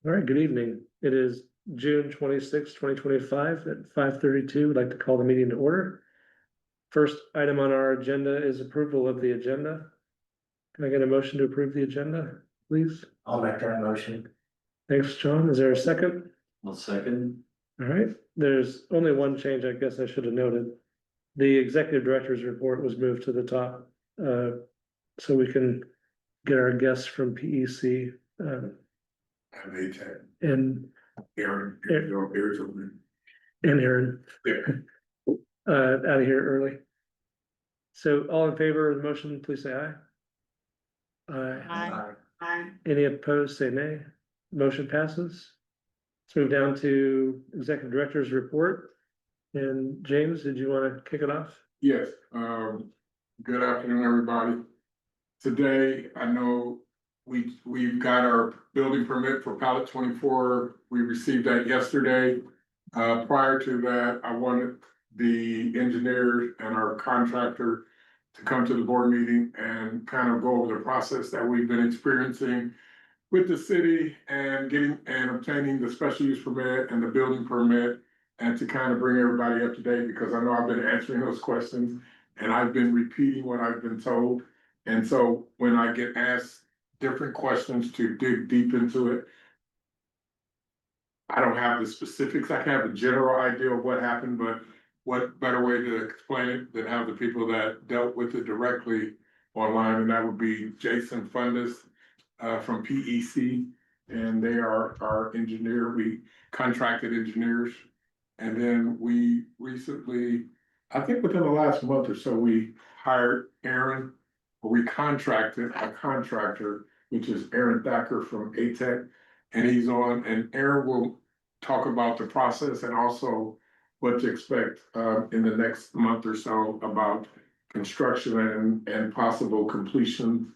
All right, good evening. It is June 26, 2025 at 5:32. I'd like to call the meeting to order. First item on our agenda is approval of the agenda. Can I get a motion to approve the agenda, please? I'll make that motion. Thanks, John. Is there a second? I'll second. All right, there's only one change I guess I should have noted. The executive director's report was moved to the top, so we can get our guests from PEC, And they tag and Aaron, Aaron. Aaron's over and Aaron. there. Out of here early. So all in favor of the motion, please say aye. Aye. Aye. Any opposed, say nay. Motion passes. Let's move down to executive director's report. And James, did you want to kick it off? Yes, good afternoon, everybody. Today, I know we've got our building permit for pallet 24. We received that yesterday. Prior to that, I wanted the engineer and our contractor to come to the board meeting and kind of go over the process that we've been experiencing with the city and obtaining the special use permit and the building permit, and to kind of bring everybody up to date, because I know I've been answering those questions and I've been repeating what I've been told. And so when I get asked different questions to dig deep into it, I don't have the specifics. I can have a general idea of what happened, but what better way to explain it than have the people that dealt with it directly online, and that would be Jason Fundus from PEC, and they are our engineer. We contracted engineers, and then we recently, I think within the last month or so, we hired Aaron, or we contracted a contractor, which is Aaron Thacker from ATEC, and he's on, and Aaron will talk about the process and also what to expect in the next month or so about construction and possible completion.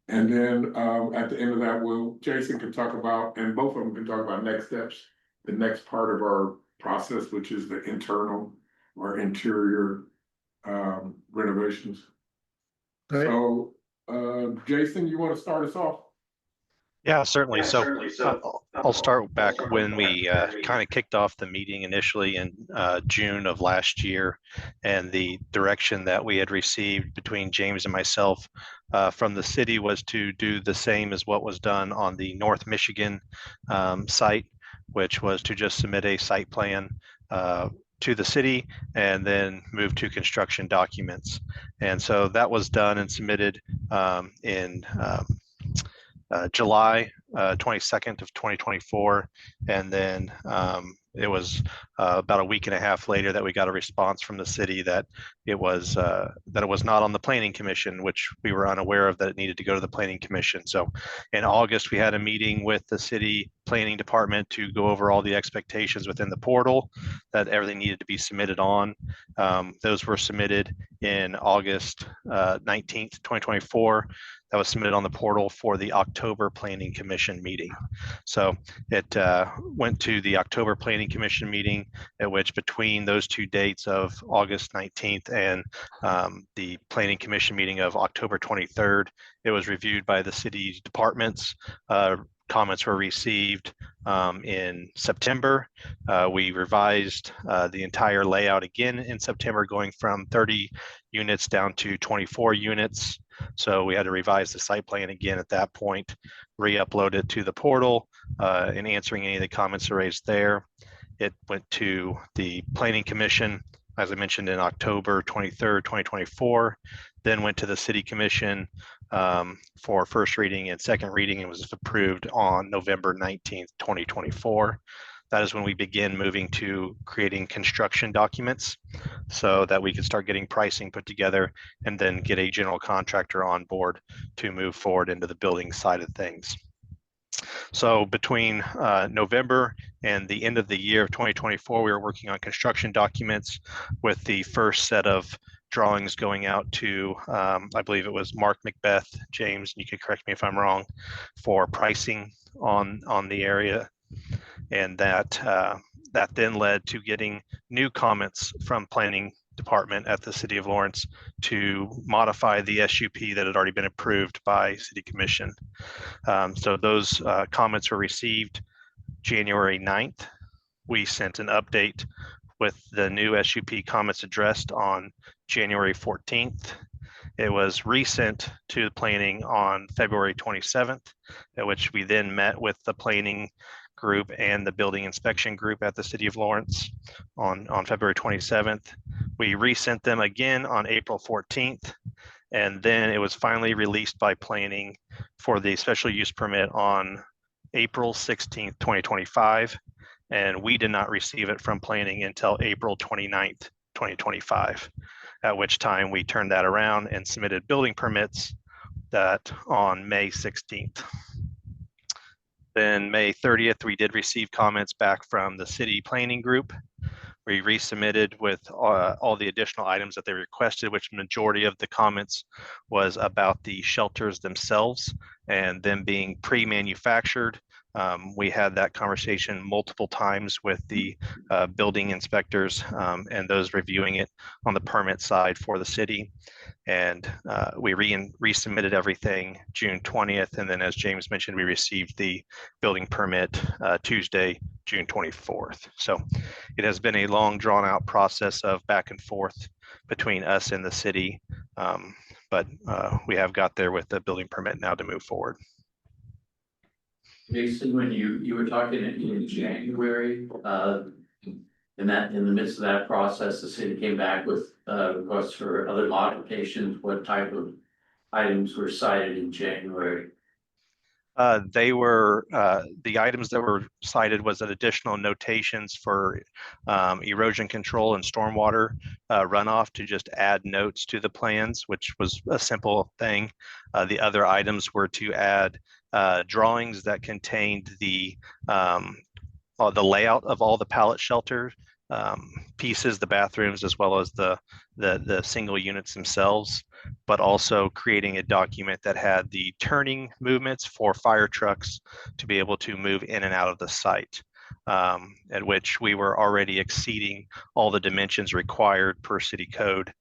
And then at the end of that, Jason can talk about, and both of them can talk about next steps, the next part of our process, which is the internal or interior renovations. All right. So Jason, you want to start us off? Yeah, certainly. So I'll start back when we kind of kicked off the meeting initially in June of last year, and the direction that we had received between James and myself from the city was to do the same as what was done on the North Michigan site, which was to just submit a site plan to the city and then move to construction documents. And so that was done and submitted in July 22nd of 2024, and then it was about a week and a half later that we got a response from the city that it was not on the planning commission, which we were unaware of, that it needed to go to the planning commission. So in August, we had a meeting with the city planning department to go over all the expectations within the portal that everything needed to be submitted on. Those were submitted in August 19th, 2024. That was submitted on the portal for the October Planning Commission meeting. So it went to the October Planning Commission meeting, at which between those two dates of August 19th and the Planning Commission meeting of October 23rd, it was reviewed by the city departments. Comments were received in September. We revised the entire layout again in September, going from 30 units down to 24 units. So we had to revise the site plan again at that point, re-upload it to the portal, and answering any of the comments raised there. It went to the Planning Commission, as I mentioned, in October 23rd, 2024, then went to the City Commission for first reading and second reading, and was approved on November 19th, 2024. That is when we begin moving to creating construction documents so that we can start getting pricing put together and then get a general contractor on board to move forward into the building side of things. So between November and the end of the year of 2024, we were working on construction documents with the first set of drawings going out to, I believe it was Mark Macbeth, James, you can correct me if I'm wrong, for pricing on the area. And that then led to getting new comments from planning department at the City of Lawrence to modify the SUP that had already been approved by City Commission. So those comments were received January 9th. We sent an update with the new SUP comments addressed on January 14th. It was resent to the planning on February 27th, at which we then met with the planning group and the building inspection group at the City of Lawrence on February 27th. We resent them again on April 14th, and then it was finally released by planning for the special use permit on April 16th, 2025. And we did not receive it from planning until April 29th, 2025, at which time we turned that around and submitted building permits that on May 16th. Then May 30th, we did receive comments back from the city planning group. We resubmitted with all the additional items that they requested, which majority of the comments was about the shelters themselves and them being pre-manufactured. We had that conversation multiple times with the building inspectors and those reviewing it on the permit side for the city. And we resubmitted everything June 20th. And then as James mentioned, we received the building permit Tuesday, June 24th. So it has been a long drawn out process of back and forth between us and the city. But we have got there with the building permit now to move forward. Jason, when you were talking in January, in the midst of that process, the city came back with requests for other modifications. What type of items were cited in January? They were the items that were cited was that additional notations for erosion control and stormwater runoff to just add notes to the plans, which was a simple thing. The other items were to add drawings that contained the layout of all the pallet shelter pieces, the bathrooms, as well as the single units themselves, but also creating a document that had the turning movements for fire trucks to be able to move in and out of the site, at which we were already exceeding all the dimensions required per city code.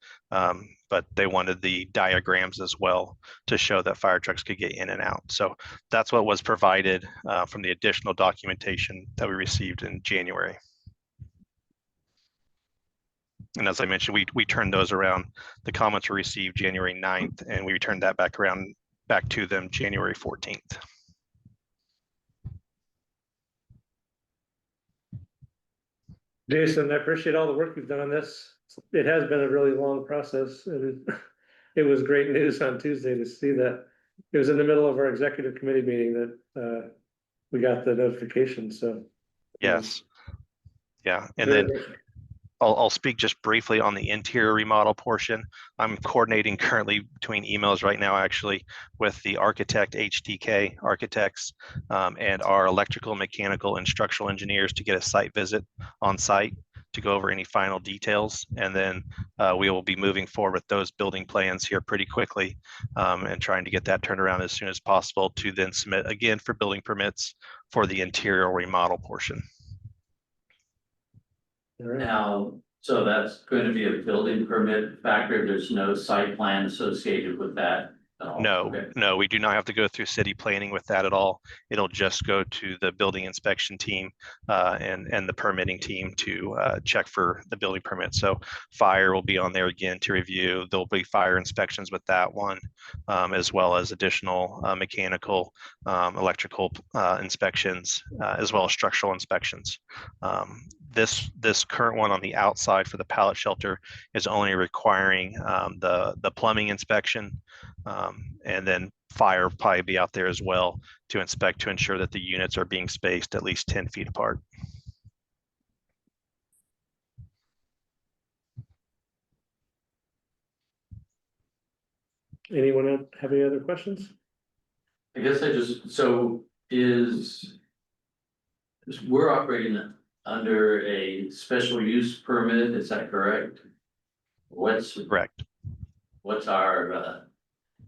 But they wanted the diagrams as well to show that fire trucks could get in and out. So that's what was provided from the additional documentation that we received in January. And as I mentioned, we turned those around. The comments were received January 9th, and we returned that back to them January 14th. Jason, I appreciate all the work you've done on this. It has been a really long process. It was great news on Tuesday to see that. It was in the middle of our executive committee meeting that we got the notification, so. Yes. Yeah, and then I'll speak just briefly on the interior remodel portion. I'm coordinating currently between emails right now, actually, with the architect, HTK architects, and our electrical, mechanical, and structural engineers to get a site visit on site to go over any final details. And then we will be moving forward with those building plans here pretty quickly and trying to get that turned around as soon as possible to then submit again for building permits for the interior remodel portion. Now, so that's going to be a building permit factor. There's no site plan associated with that at all? No, Okay. no, we do not have to go through city planning with that at all. It'll just go to the building inspection team and the permitting team to check for the building permit. So fire will be on there again to review. There'll be fire inspections with that one, as well as additional mechanical, electrical inspections, as well as structural inspections. This current one on the outside for the pallet shelter is only requiring the plumbing inspection, and then fire will probably be out there as well to inspect to ensure that the units are being spaced at least 10 feet apart. Anyone have any other questions? I guess so we're operating under a special use permit, is that correct? Correct. What's our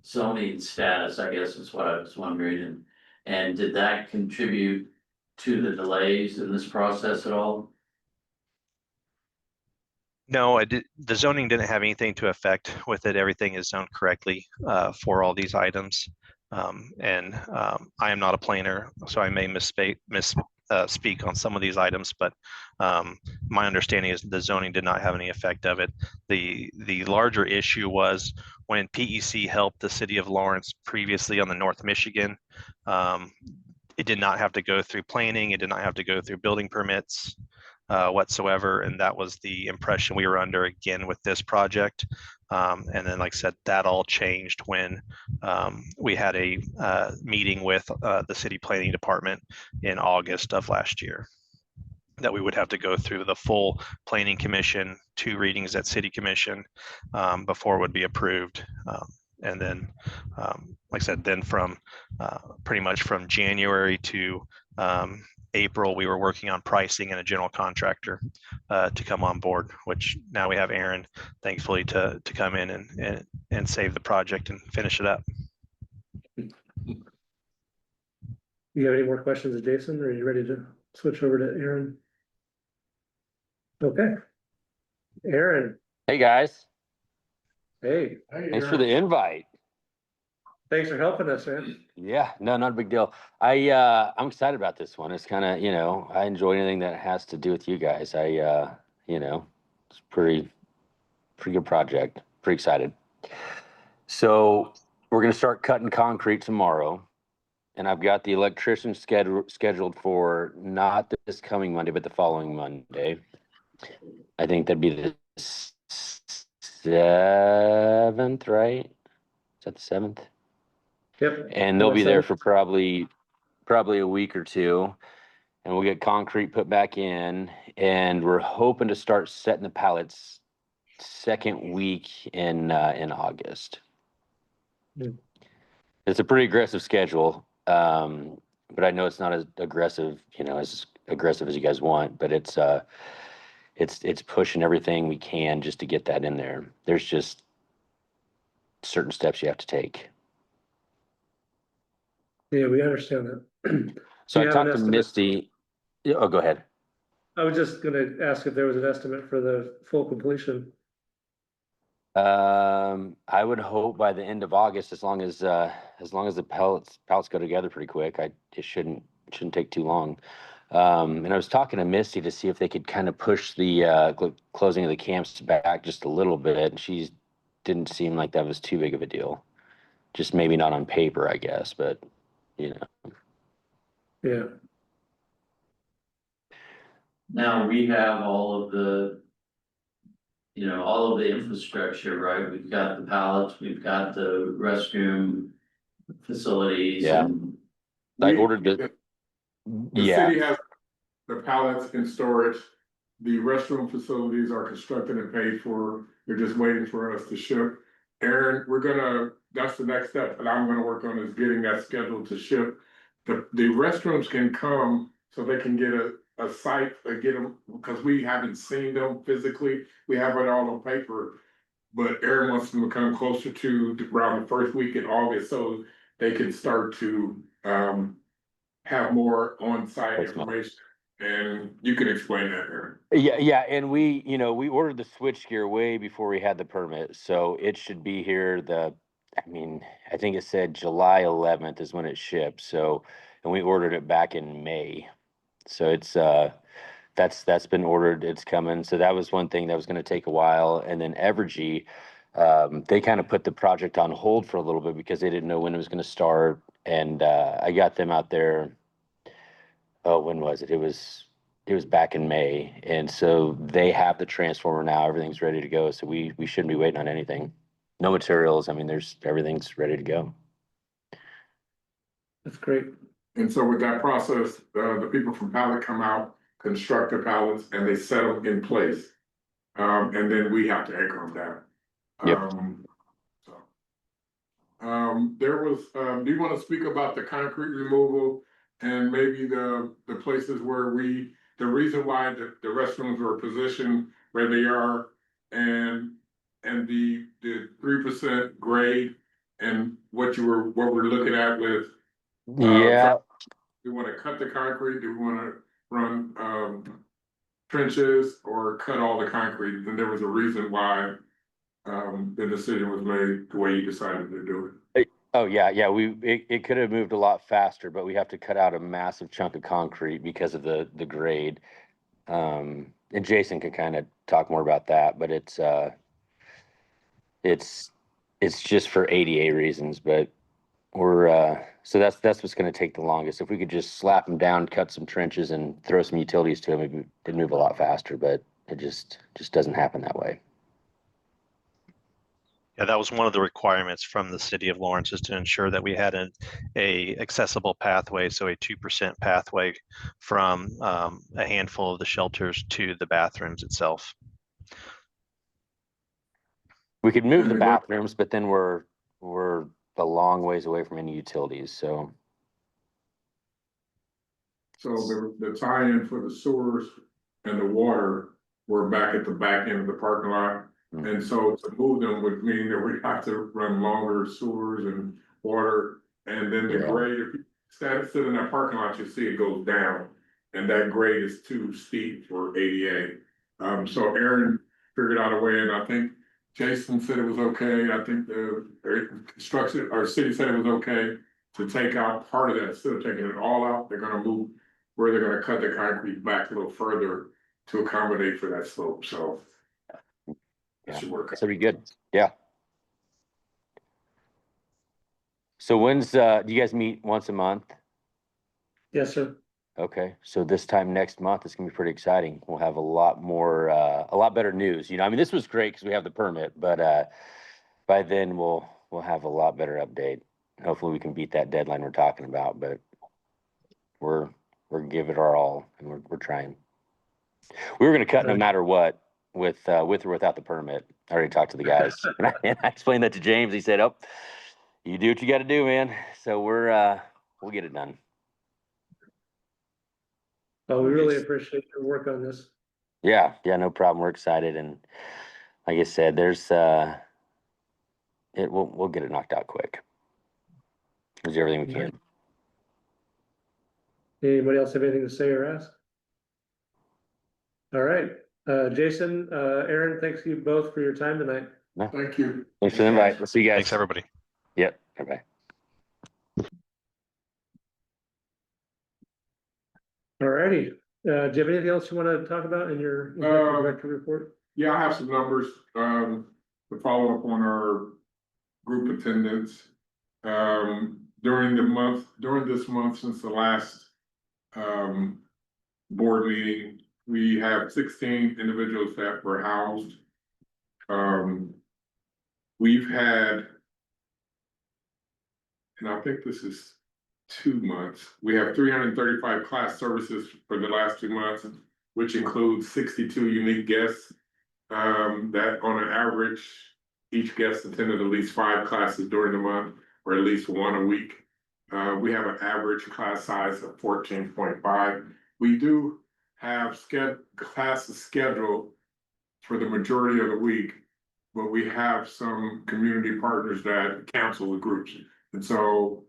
zoning status, I guess is what I was wondering, and did that contribute to the delays in this process at all? No, the zoning didn't have anything to affect with it. Everything is zoned correctly for all these items. I am not a planner, so I may speak on some of these items, but my understanding is the zoning did not have any effect of it. The larger issue was when PEC helped the city of Lawrence previously on the North Michigan. It did not have to go through planning. It did not have to go through building permits whatsoever. And that was the impression we were under again with this project. And then, like I said, that all changed when we had a meeting with the city planning department in August of last year, that we would have to go through the full planning commission, 2 readings at city commission before it would be approved. And then, like I said, then from pretty much from January to April, we were working on pricing and a general contractor to come on board, which now we have Aaron, thankfully, to come in and save the project and finish it up. You have any more questions of Jason, or are you ready to switch over to Aaron? Okay. Aaron, Hey guys, hey, thanks for the invite. thanks for helping us, man. Yeah, no, not a big deal. I'm excited about this one. It's kind of, I enjoy anything that has to do with you guys. It's pretty good project. Pretty excited. So we're gonna start cutting concrete tomorrow, and I've got the electrician scheduled for not this coming Monday, but the following Monday. I think that'd be the 7th, right? Is that the 7th? Yep. And they'll be there for probably a week or two, and we'll get concrete put back in, and we're hoping to start setting the pallets second week in August. Hmm. It's a pretty aggressive schedule, but I know it's not as aggressive as you guys want, but it's pushing everything we can just to get that in there. There's just certain steps you have to take. Yeah, we understand that. So Do I you have talked an to estimate? Misty. Oh, go ahead. I was just gonna ask if there was an estimate for the full completion. I would hope by the end of August, as long as the pallets go together pretty quick. It shouldn't take too long. And I was talking to Misty to see if they could kind of push the closing of the camps back just a little bit. And she didn't seem like that was too big of a deal. Just maybe not on paper, I guess, but Yeah. Now we have all of the infrastructure, right? We've got the pallets, we've got the restroom facilities. Yeah. And I ordered the city has the pallets in storage. The restroom facilities are constructed and paid for. They're just waiting for us to ship. Aaron, that's the next step that I'm gonna work on, is getting that scheduled to ship. The restrooms can come so they can get a site, get them, because we haven't seen them physically. We have it all on paper. But Aaron wants them to come closer to around the first week in August, so they can start to have more on-site information. And you can explain that, Aaron. Yeah, and we ordered the switchgear way before we had the permit, so it should be here I think it said July 11th is when it shipped. So, and we ordered it back in May, so it's that's been ordered. It's coming. So that was one thing that was going to take a while. And then Evergy, they kind of put the project on hold for a little bit because they didn't know when it was going to start. And I got them out there. Oh, when was it? It was back in May, and so they have the transformer now. Everything's ready to go. So we shouldn't be waiting on anything. No materials. I mean, everything's ready to go. That's great. And so with that process, the people from pallet come out, construct the pallets, and they set them in place. And then we have to anchor them down. Yep. There was, do you want to speak about the concrete removal and maybe the places where the reason why the restrooms were positioned where they are, and the 3% grade, and what we're looking at with, Yeah. we want to cut the concrete, do we want to run trenches, or cut all the concrete? And there was a reason why the decision was made the way you decided to do it. Oh, yeah, it could have moved a lot faster, but we have to cut out a massive chunk of concrete because of the grade. And Jason could kind of talk more about that, but it's just for ADA reasons, but so that's what's going to take the longest. If we could just slap them down, cut some trenches, and throw some utilities to them, it'd move a lot faster. But it just doesn't happen that way. Yeah, that was one of the requirements from the city of Lawrence, is to ensure that we had a accessible pathway, so a 2% pathway from a handful of the shelters to the bathrooms itself. We could move the bathrooms, but then we're a long ways away from any utilities. So the tie-in for the sewers and the water were back at the back end of the parking lot. And so to move them would mean that we'd have to run longer sewers and water. And then the grade, if you sit in that parking lot, you see it goes down. And that grade is too steep for ADA. So Aaron figured out a way, and I think Jason said it was okay. I think the construction, our city said it was okay to take out part of that. Instead of taking it all out, they're gonna move where they're gonna cut the concrete back a little further to accommodate for that slope. So that should work. that's pretty good. Yeah. So when's do you guys meet once a month? Yes, sir. Okay, so this time next month it's gonna be pretty exciting. We'll have a lot more, a lot better news. I mean, this was great because we have the permit, but by then we'll have a lot better update. Hopefully we can beat that deadline we're talking about, but we're giving it our all, and we're trying. We were gonna cut no matter what, with or without the permit. I already talked to the guys, and I explained that to James. He said, "Oh, you do what you got to do, man." So we'll get it done. Well, we really appreciate your work on this. Yeah, no problem. We're excited, and like I said, there's we'll get it knocked out quick. We'll do everything we can. Anybody else have anything to say or ask? All right, Jason, Aaron, thanks you both for your time tonight. Thank you. Thanks for the invite. We'll see you guys. Thanks, everybody. Yep. Bye-bye. All righty, do you have anything else you want to talk about in your director report? Yeah, I have some numbers, to follow up on our group attendance. During this month, since the last, board meeting, we have 16 individuals that were housed. We've had, and I think this is 2 months, we have 335 class services for the last 2 months, which includes 62 unique guests. That on an average, each guest attended at least 5 classes during the month, or at least 1 a week. We have an average class size of 14.5. We do have classes scheduled for the majority of the week, but we have some community partners that cancel the groups. And so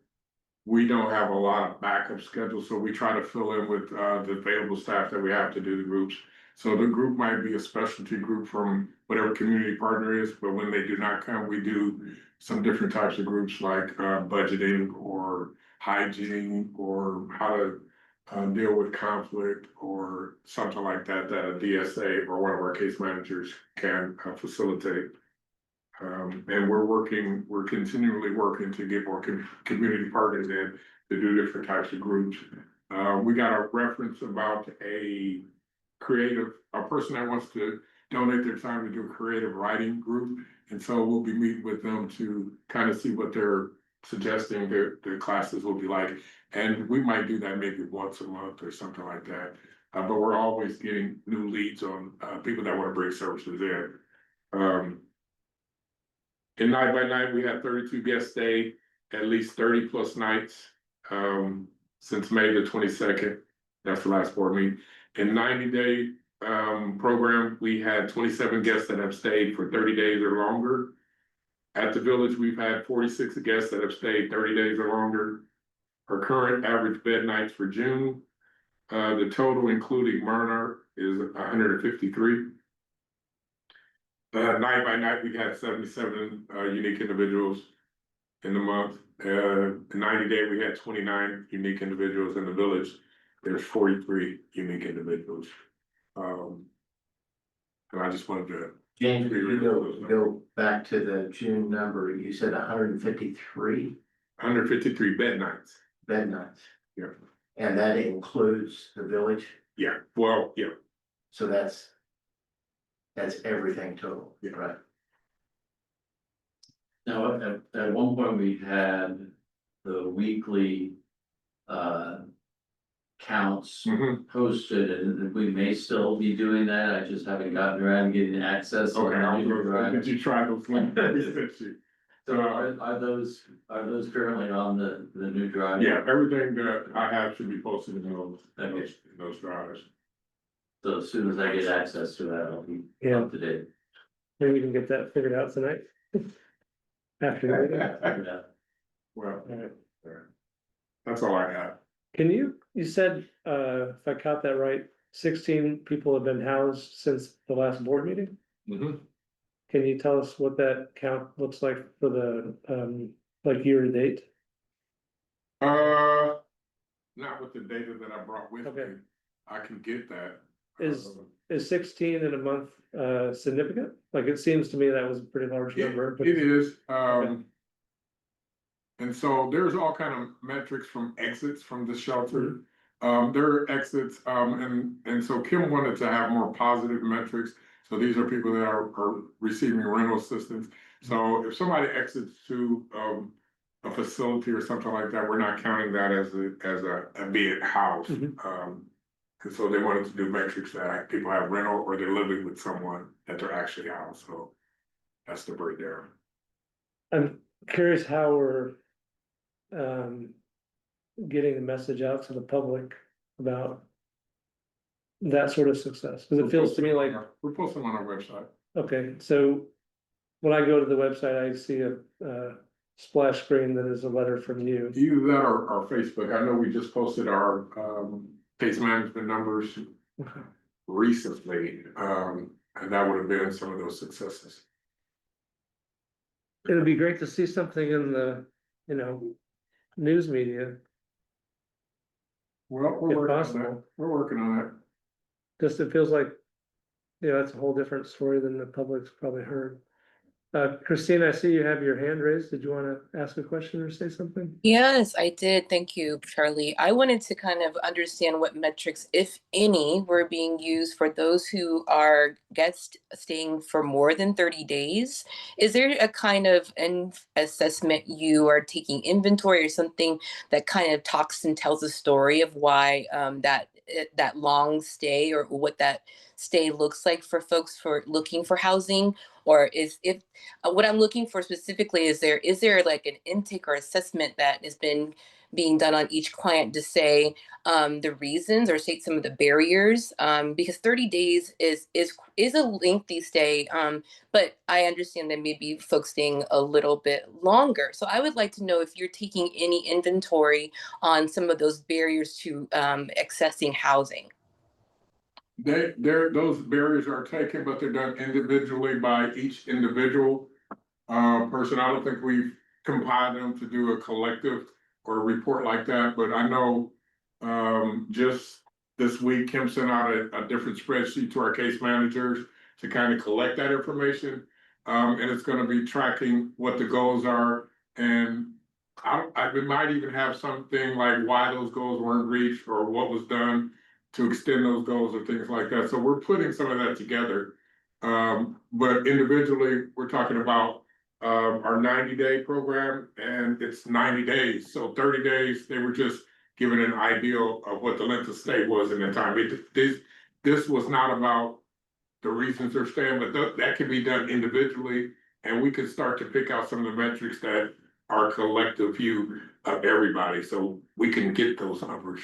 we don't have a lot of backup schedules, so we try to fill in with the available staff that we have to do the groups. So the group might be a specialty group from whatever community partner is, but when they do not come, we do some different types of groups like budgeting or hygiene or how to deal with conflict or something like that, that a DSA or one of our case managers can facilitate. And we're continually working to get more community partners in to do different types of groups. We got a reference about a person that wants to donate their time to do a creative writing group. And so we'll be meeting with them to kind of see what they're suggesting their classes will be like. And we might do that maybe once a month or something like that. But we're always getting new leads on people that want to bring services in. In Night by Night, we had 32 guests stay at least 30 plus nights since May the 22nd. That's the last board meeting. In 90-day program, we had 27 guests that have stayed for 30 days or longer. At the Village, we've had 46 guests that have stayed 30 days or longer. Our current average bed nights for June, the total including Myrna is 153. Night by Night, we had 77 unique individuals in the month. The 90-day, we had 29 unique individuals in the village. There's 43 unique individuals. And I just wanted to. James, if you go back to the June number, you said 153 153 bed nights. bed nights, Yeah, and that includes the village, yeah, well, yeah, so that's everything total, Yeah. right? Now, at one point, we had the weekly counts mhm. posted, and we may still be doing that. I just haven't gotten around getting access. to Okay, the I'm new gonna, drive. did you try those links? So are those currently on the new drive? Yeah, everything that I have should be posted in Okay. in those drives. So as soon as I get access to that, I'll be Yeah. up to date. Maybe we can get that figured out tonight. After the meeting. Yeah. Well, All right. that's all I have. Can you said, if I caught that right, 16 people have been housed since the last board meeting? Mhm. Can you tell us what that count looks like for the, like year to date? Not with the data that I brought with me. Okay. I can get that. Is 16 in a month, significant? Like, it seems to me that was a pretty large number. but- It is, Okay. and so there's all kind of metrics from exits from the shelter. There are exits, and so Kim wanted to have more positive metrics. So these are people that are receiving rental assistance. So if somebody exits to, a facility or something like that, we're not counting that as a being house. Mhm. And so they wanted to do metrics that people have rental or they're living with someone that they're actually housed, so that's the breakdown. I'm curious how we're, getting the message out to the public about that sort of success, because it feels to me like, We're posting on our website. okay, so when I go to the website, I see a splash screen that is a letter from you. Either that or Facebook. I know we just posted our case management numbers recently, and that would have been some of those successes. It'd be great to see something in the, news media, Well, if we're working on that. possible. We're working on that. Just it feels like, that's a whole different story than the public's probably heard. Christine, I see you have your hand raised. Did you want to ask a question or say something? Yes, I did. Thank you, Charlie. I wanted to kind of understand what metrics, if any, were being used for those who are guests staying for more than 30 days. Is there a kind of an assessment you are taking inventory or something that kind of talks and tells a story of why that long stay or what that stay looks like for folks for looking for housing? Or what I'm looking for specifically is there like an intake or assessment that has been being done on each client to say the reasons or state some of the barriers, because 30 days is a lengthy stay, but I understand that maybe folks staying a little bit longer. So I would like to know if you're taking any inventory on some of those barriers to accessing housing. Those barriers are taken, but they're done individually by each individual person. I don't think we've compiled them to do a collective or a report like that, but I know just this week, Kim sent out a different spreadsheet to our case managers to kind of collect that information. And it's gonna be tracking what the goals are, and we might even have something like why those goals weren't reached or what was done to extend those goals or things like that. So we're putting some of that together. But individually, we're talking about our 90-day program, and it's 90 days. So 30 days, they were just given an ideal of what the length of stay was in the time. This was not about the reasons they're staying, but that can be done individually, and we could start to pick out some of the metrics that are collective view of everybody, so we can get those numbers.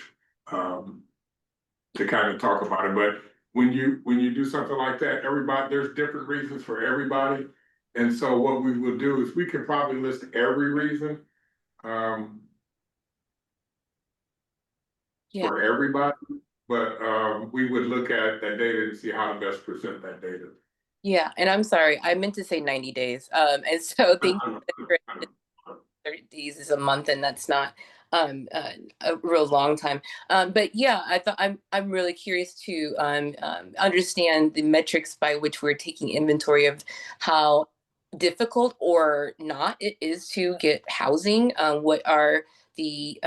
To kind of talk about it, but when you do something like that, there's different reasons for everybody. And so what we will do is we can probably list every reason Yeah. for everybody, but we would look at that data and see how to best present that data. Yeah, and I'm sorry, I meant to say 90 days. And so thank you. 30 days is a month, and that's not a real long time. But yeah, I'm really curious to understand the metrics by which we're taking inventory of how difficult or not it is to get housing. What are the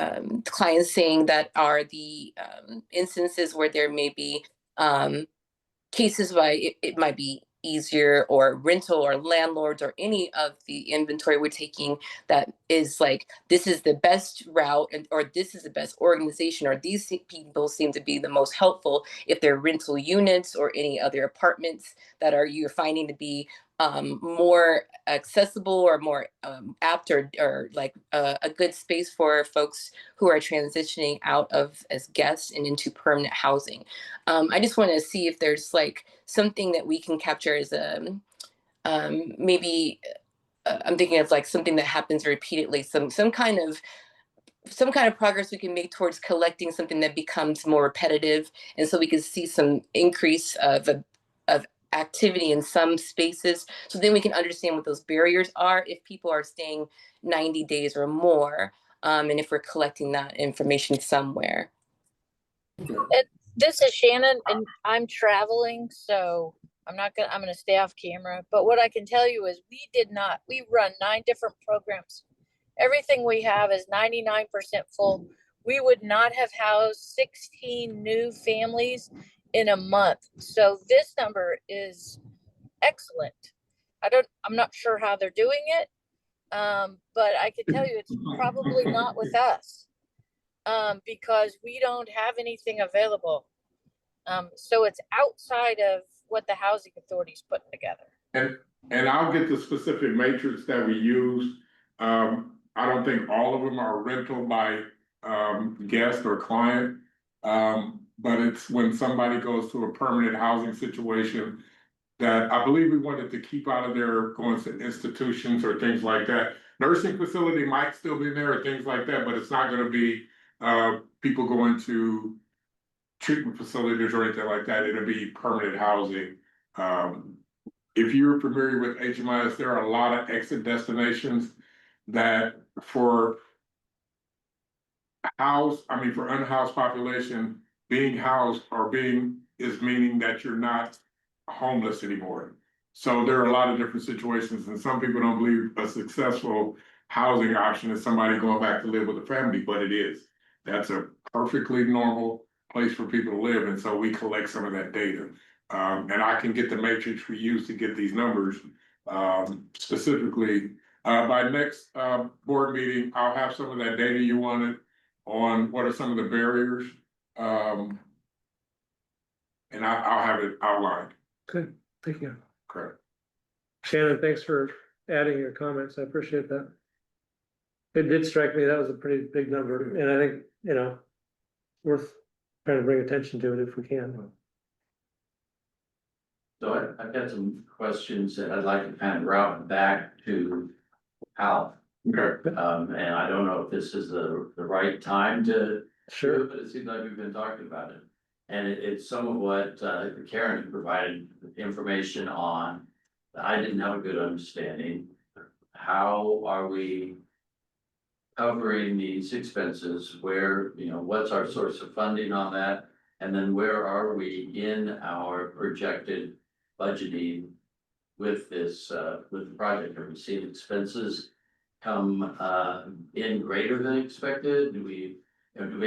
clients saying that are the instances where there may be cases by it might be easier, or rental or landlords or any of the inventory we're taking that is like, this is the best route, or this is the best organization, or these people seem to be the most helpful, if they're rental units or any other apartments that are you're finding to be more accessible or more apt, or like a good space for folks who are transitioning out of as guests and into permanent housing. I just want to see if there's like something that we can capture as a maybe I'm thinking of like something that happens repeatedly, some kind of progress we can make towards collecting something that becomes more repetitive, and so we can see some increase of activity in some spaces, so then we can understand what those barriers are if people are staying 90 days or more, and if we're collecting that information somewhere. This is Shannon, and I'm traveling, so I'm gonna stay off camera. But what I can tell you is we run 9 different programs. Everything we have is 99% full. We would not have housed 16 new families in a month. So this number is excellent. I'm not sure how they're doing it. But I can tell you it's probably not with us. Because we don't have anything available. So it's outside of what the housing authority's putting together. And I'll get the specific matrix that we use. I don't think all of them are rental by guest or client. But it's when somebody goes to a permanent housing situation that I believe we wanted to keep out of there, going to institutions or things like that. Nursing facility might still be there or things like that, but it's not gonna be people going to treatment facilities or anything like that. It'll be permanent housing. If you're familiar with HMIS, there are a lot of exit destinations that for unhoused population, being housed or is meaning that you're not homeless anymore. So there are a lot of different situations, and some people don't believe a successful housing option is somebody going back to live with a family, but it is. That's a perfectly normal place for people to live, and so we collect some of that data. And I can get the matrix we use to get these numbers. Specifically, by next board meeting, I'll have some of that data you wanted on what are some of the barriers. And I'll have it outlined. Good, thank you. Correct. Shannon, thanks for adding your comments. I appreciate that. It did strike me that was a pretty big number, and I think, worth trying to bring attention to it if we can. So I've got some questions that I'd like to kind of route back to Hal. Okay. And I don't know if this is the right time to do Sure. it, but it seems like we've been talking about it. And it's some of what Karen provided information on that I didn't have a good understanding. How are we covering these expenses? Where, what's our source of funding on that? And then where are we in our projected budgeting with this, with the project? Have we seen expenses come in greater than expected? Do we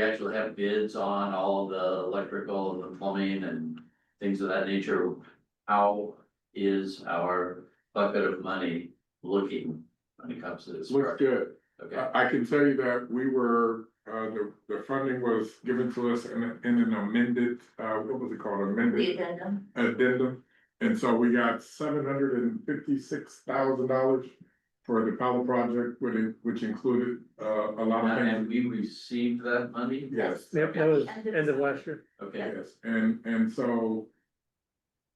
actually have bids on all of the electrical and the plumbing and things of that nature? How is our bucket of money looking when it comes to this? Looks good. Okay. I can tell you that we were, the funding was given to us in an amended, what was it called? Amended addendum. And so we got $756,000 for the pilot project, which included a lot of And things. we received that money? Yes. Yep, that was end of last year. Okay. Yes, and so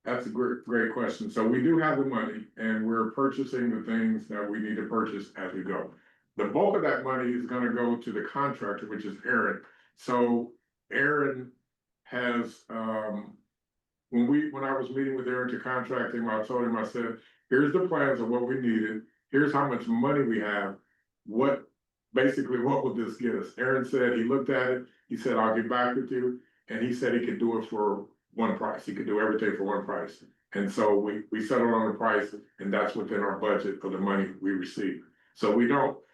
that's a great question. So we do have the money, and we're purchasing the things that we need to purchase as we go. The bulk of that money is gonna go to the contractor, which is Aaron. So Aaron has, when I was meeting with Aaron to contract him, I told him, I said, here's the plans of what we needed. Here's how much money we have. What basically, what would this get us? Aaron said he looked at it, he said, I'll get back with you, and he said he could do it for one price, he could do everything for one price. And so we settled on the price, and that's within our budget for the money we received. So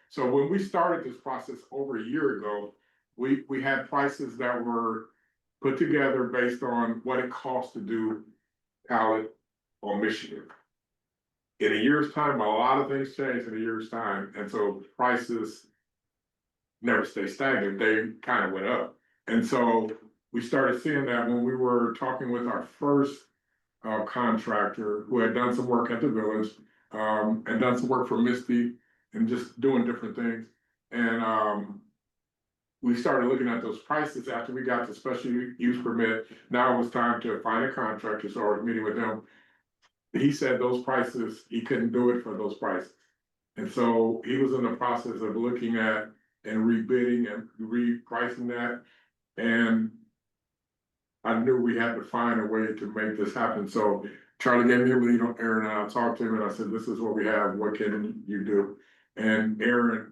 so when we started this process over a year ago, we had prices that were put together based on what it costs to do pallet on Michigan. In a year's time, a lot of things change in a year's time, and so prices never stay stagnant, they kind of went up. And so we started seeing that when we were talking with our first contractor who had done some work at the village, and done some work for Misty and just doing different things. And we started looking at those prices after we got the special use permit. Now it was time to find a contractor, so I was meeting with him. He said those prices, he couldn't do it for those prices. And so he was in the process of looking at and rebidding and repricing that. And I knew we had to find a way to make this happen. So Charlie gave me a lead on Aaron, and I talked to him and I said, this is what we have, what can you do? And Aaron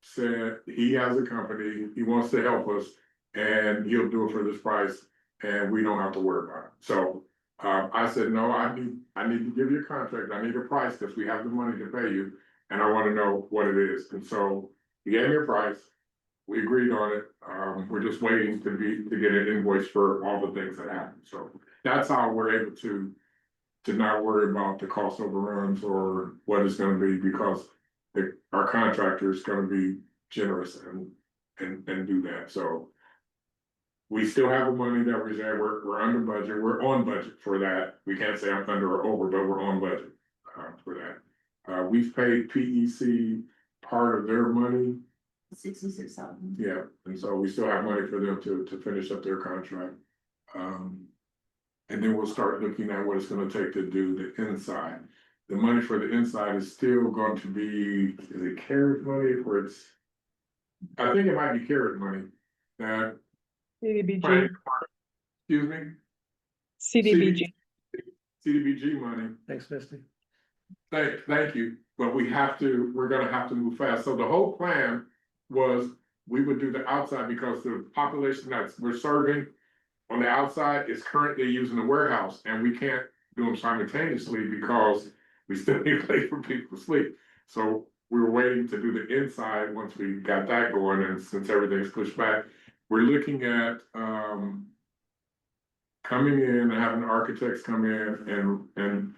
said he has a company, he wants to help us, and he'll do it for this price, and we don't have to worry about it. So I said, no, I need to give you a contract, I need a price, because we have the money to pay you, and I want to know what it is. And so he gave me a price, we agreed on it, we're just waiting to get an invoice for all the things that happened. So that's how we're able to not worry about the cost overruns or what it's gonna be, because our contractor is gonna be generous and do that. So we still have the money that we said, we're under budget, we're on budget for that. We can't say I'm under or over, but we're on budget for that. We've paid PEC part of their money. 66,000. Yeah, and so we still have money for them to finish up their contract. And then we'll start looking at what it's gonna take to do the inside. The money for the inside is still going to be, is it carrot money or it's? I think it might be carrot money, that. CDBG. Excuse me? CDBG. CDBG money, Thanks, Misty. thank you, but we're gonna have to move fast. So the whole plan was we would do the outside because the population that we're serving on the outside is currently using the warehouse, and we can't do them simultaneously because we still need a place for people to sleep. So we were waiting to do the inside once we got that going, and since everything's pushed back, we're looking at coming in and having architects come in and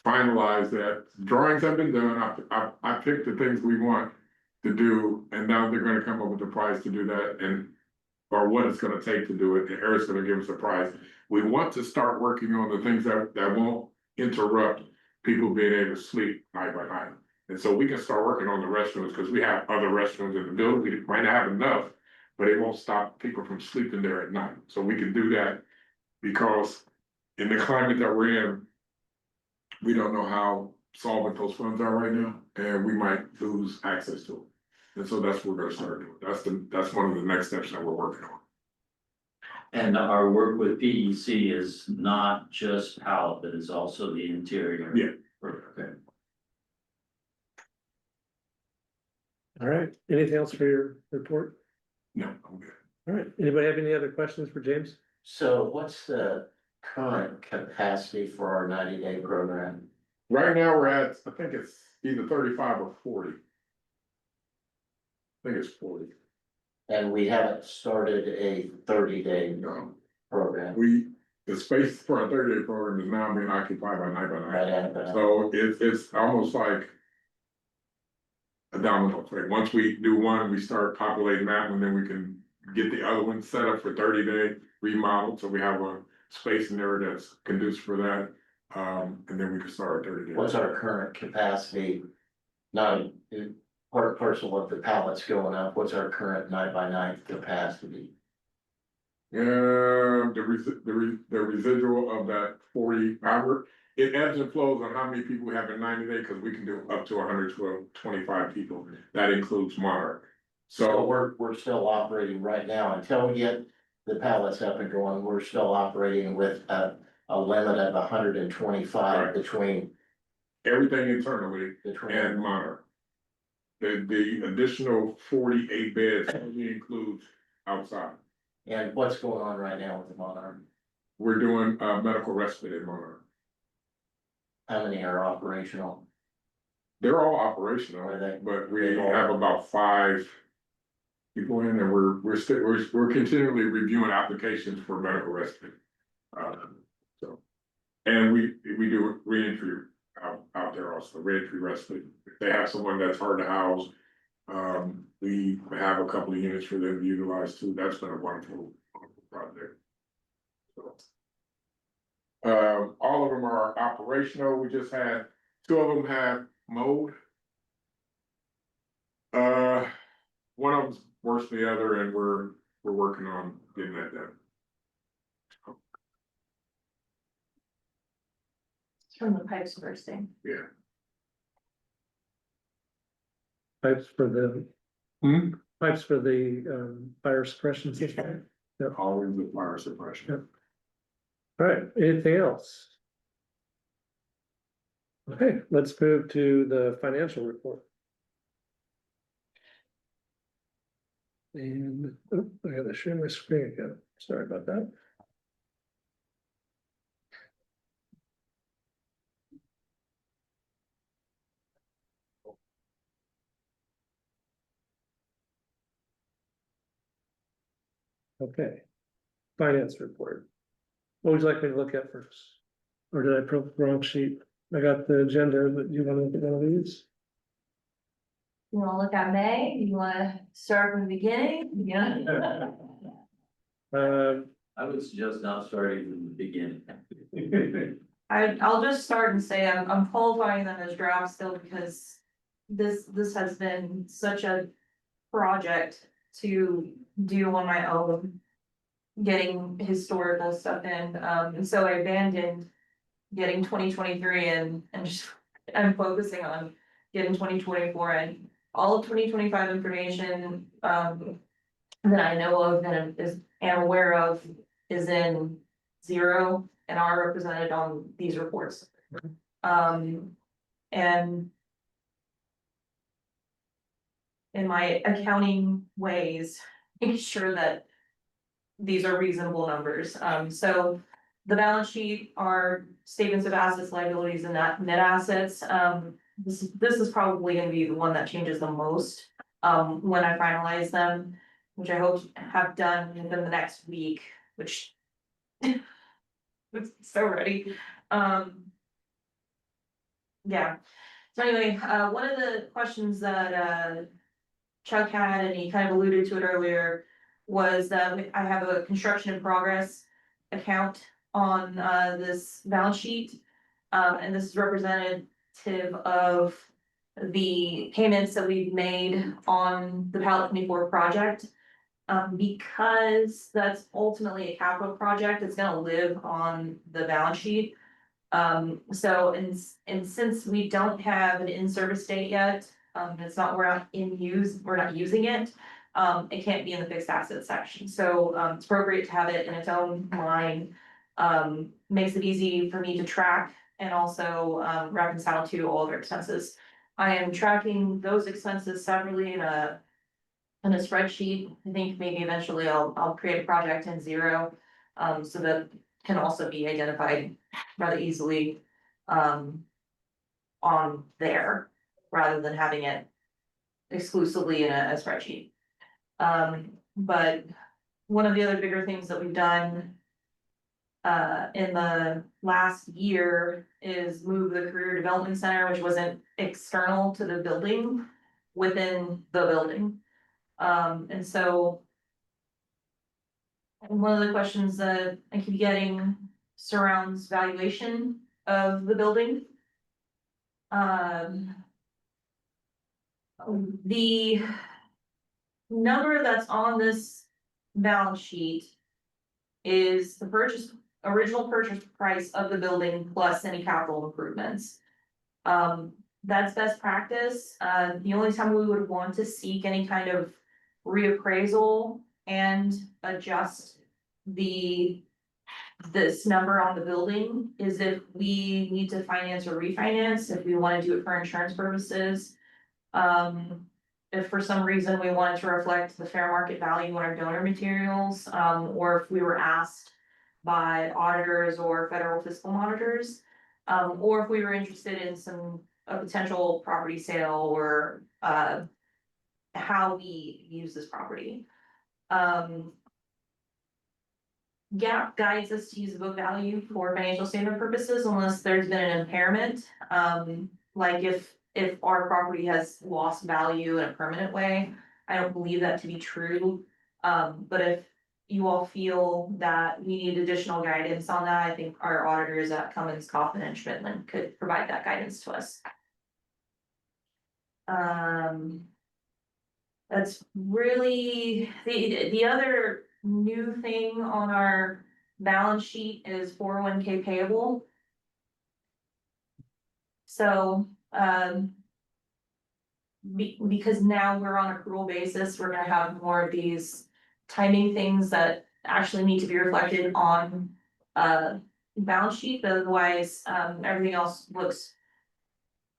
finalize that. Drawings have been done. I picked the things we want to do, and now they're gonna come up with the price to do that, or what it's gonna take to do it, and Eric's gonna give us a price. We want to start working on the things that won't interrupt people being able to sleep night by night. And so we can start working on the restrooms, because we have other restrooms in the building, we might not have enough, but it won't stop people from sleeping there at night. So we can do that, because in the climate that we're in, we don't know how solvent those funds are right now, and we might lose access to them. And so that's what we're gonna start doing. That's one of the next steps that we're working on. And our work with PEC is not just pallet, but it's also the interior. Yeah. Okay. All right, anything else for your report? No, I'm good. All right, anybody have any other questions for James? So what's the current capacity for our 90-day program? Right now, we're at, I think it's either 35 or 40. I think it's 40. And we haven't started a 30-day No, program. the space for our 30-day program is now being occupied by night by night. Right. So it's almost like a domino effect. Once we do one, we start populating that one, then we can get the other one set up for 30-day remodel. So we have a space in there that's conducive for that. And then we can start our 30 days. What's our current capacity? Not part and parcel of the pallets going up. What's our current night by night capacity? The residual of that 40 hour, it ebbs and flows on how many people we have in 90 days, because we can do up to 125 people. That includes Monarch. So So we're still operating right now until we get the pallets up and going. We're still operating with a limit of 125 Right. between everything internally and Monarch. the additional 48 beds only includes outside. And what's going on right now with the Monarch? We're doing medical respite in Monarch. How many are operational? They're all operational, Are they? but we have about 5 people in, and we're continually reviewing applications for medical respite. So, and we do reentry out there also, reentry respite. If they have someone that's hard to house, we have a couple of units for them to utilize too. That's been a wonderful project. So, all of them are operational. We just had 2 of them have mold. One of them's worse than the other, and we're working on getting that done. It's from the pipes bursting. Yeah. Pipes for the, Hmm? pipes for the, fire suppression system. Always with fire suppression. All right, anything else? Okay, let's move to the financial report. And, oh, I gotta share my screen again, sorry about that. Okay, finance report. What would you like me to look at first? Or did I put the wrong sheet? I got the agenda, but you wanna look at one of these? You wanna look at May? You wanna start from the beginning? Yeah. I would suggest not starting from the beginning. I'll just start and say I'm qualifying them as drafts still because this has been such a project to do on my own. Getting historical stuff in, and so I abandoned getting 2023 and just, I'm focusing on getting 2024 and all of 2025 information, that I know of and am aware of is in zero and are represented on these reports. And in my accounting ways, make sure that these are reasonable numbers. So the balance sheet are statements of assets, liabilities, and net assets. This is probably gonna be the one that changes the most, when I finalize them, which I hope to have done within the next week, which it's so ready. Yeah. So anyway, one of the questions that, Chuck had, and he kind of alluded to it earlier, was that I have a construction in progress account on this balance sheet. And this is representative of the payments that we've made on the Pallet 24 project. Because that's ultimately a capital project, it's gonna live on the balance sheet. So and since we don't have an in-service date yet, it's not, we're not using it. It can't be in the fixed asset section, so it's appropriate to have it in its own line. Makes it easy for me to track and also reconcile to all of our expenses. I am tracking those expenses separately in a spreadsheet. I think maybe eventually I'll create a project in zero, so that can also be identified rather easily on there, rather than having it exclusively in a spreadsheet. But one of the other bigger things that we've done in the last year is move the career development center, which wasn't external to the building, within the building. And so one of the questions that I keep getting surrounds valuation of the building. The number that's on this balance sheet is the original purchase price of the building plus any capital improvements. That's best practice. The only time we would want to seek any kind of reappraisal and adjust this number on the building is if we need to finance or refinance, if we want to do it for insurance purposes. If for some reason we wanted to reflect the fair market value on our donor materials, or if we were asked by auditors or federal fiscal monitors, or if we were interested in a potential property sale or, how we use this property. GAAP guides us to use the book value for financial statement purposes unless there's been an impairment. Like if our property has lost value in a permanent way, I don't believe that to be true. But if you all feel that we need additional guidance on that, I think our auditors at Cummins, Coffin and Schmidtman could provide that guidance to us. That's really, the other new thing on our balance sheet is 401k payable. So, because now we're on accrual basis, we're gonna have more of these timing things that actually need to be reflected on balance sheet, but otherwise, everything else looks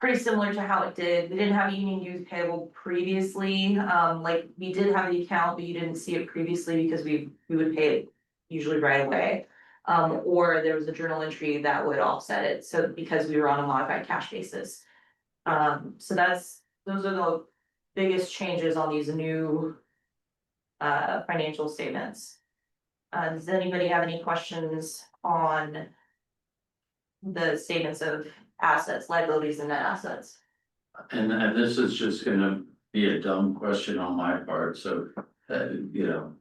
pretty similar to how it did. We didn't have union dues payable previously, like we did have the account, but you didn't see it previously because we would pay it usually right away. Or there was a journal entry that would offset it, so because we were on a modified cash basis. So those are the biggest changes on these new financial statements. Does anybody have any questions on the statements of assets, liabilities and net assets? And this is just gonna be a dumb question on my part, so, you know.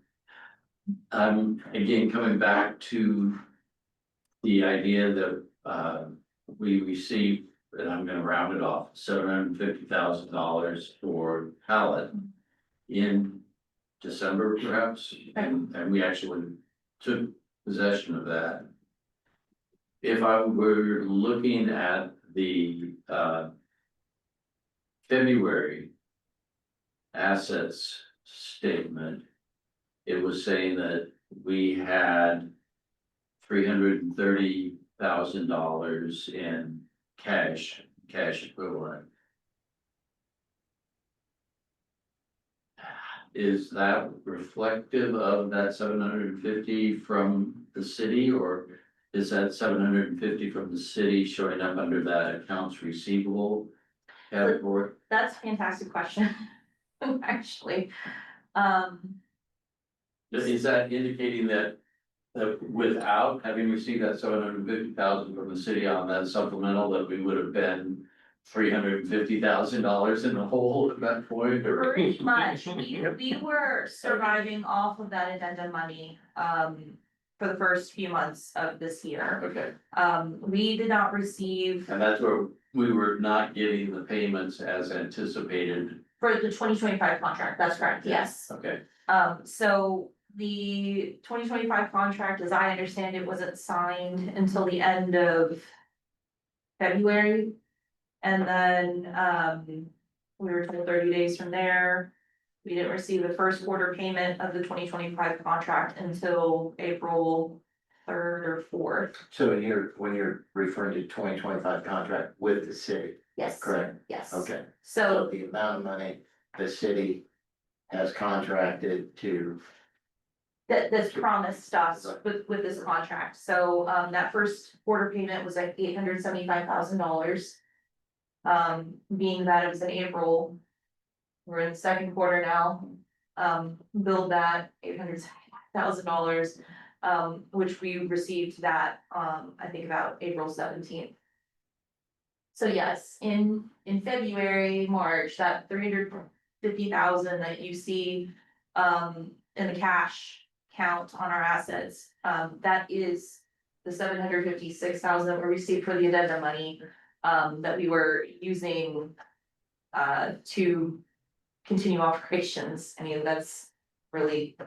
I'm again coming back to the idea that, we received, and I'm gonna round it off, $750,000 for pallet in December perhaps, and we actually took possession of that. If I were looking at the February assets statement, it was saying that we had $330,000 in cash equivalent. Is that reflective of that 750 from the city, or is that 750 from the city showing up under that accounts receivable category? That's a fantastic question, actually. Is that indicating that without having received that 750,000 from the city on that supplemental, that we would have been $350,000 in the hole at that point, or? Pretty much, we were surviving off of that addendum money, for the first few months of this year. Okay, We did not receive, and that's where we were not getting the payments as anticipated. for the 2025 contract, that's correct, yes. Okay, So the 2025 contract, as I understand it, wasn't signed until the end of February. And then, we were told 30 days from there. We didn't receive the first quarter payment of the 2025 contract until April 3rd or 4th. So when you're referring to 2025 contract with the city, Yes. correct? Yes. Okay, So so the amount of money the city has contracted to, that's promised us with this contract. So, that first quarter payment was like $875,000. Being that it was in April, we're in the second quarter now, billed that $875,000, which we received that, I think about April 17th. So yes, in February, March, that 350,000 that you see, in the cash count on our assets, that is the 756,000 that we received for the addendum money, that we were using, to continue operations. I mean, that's really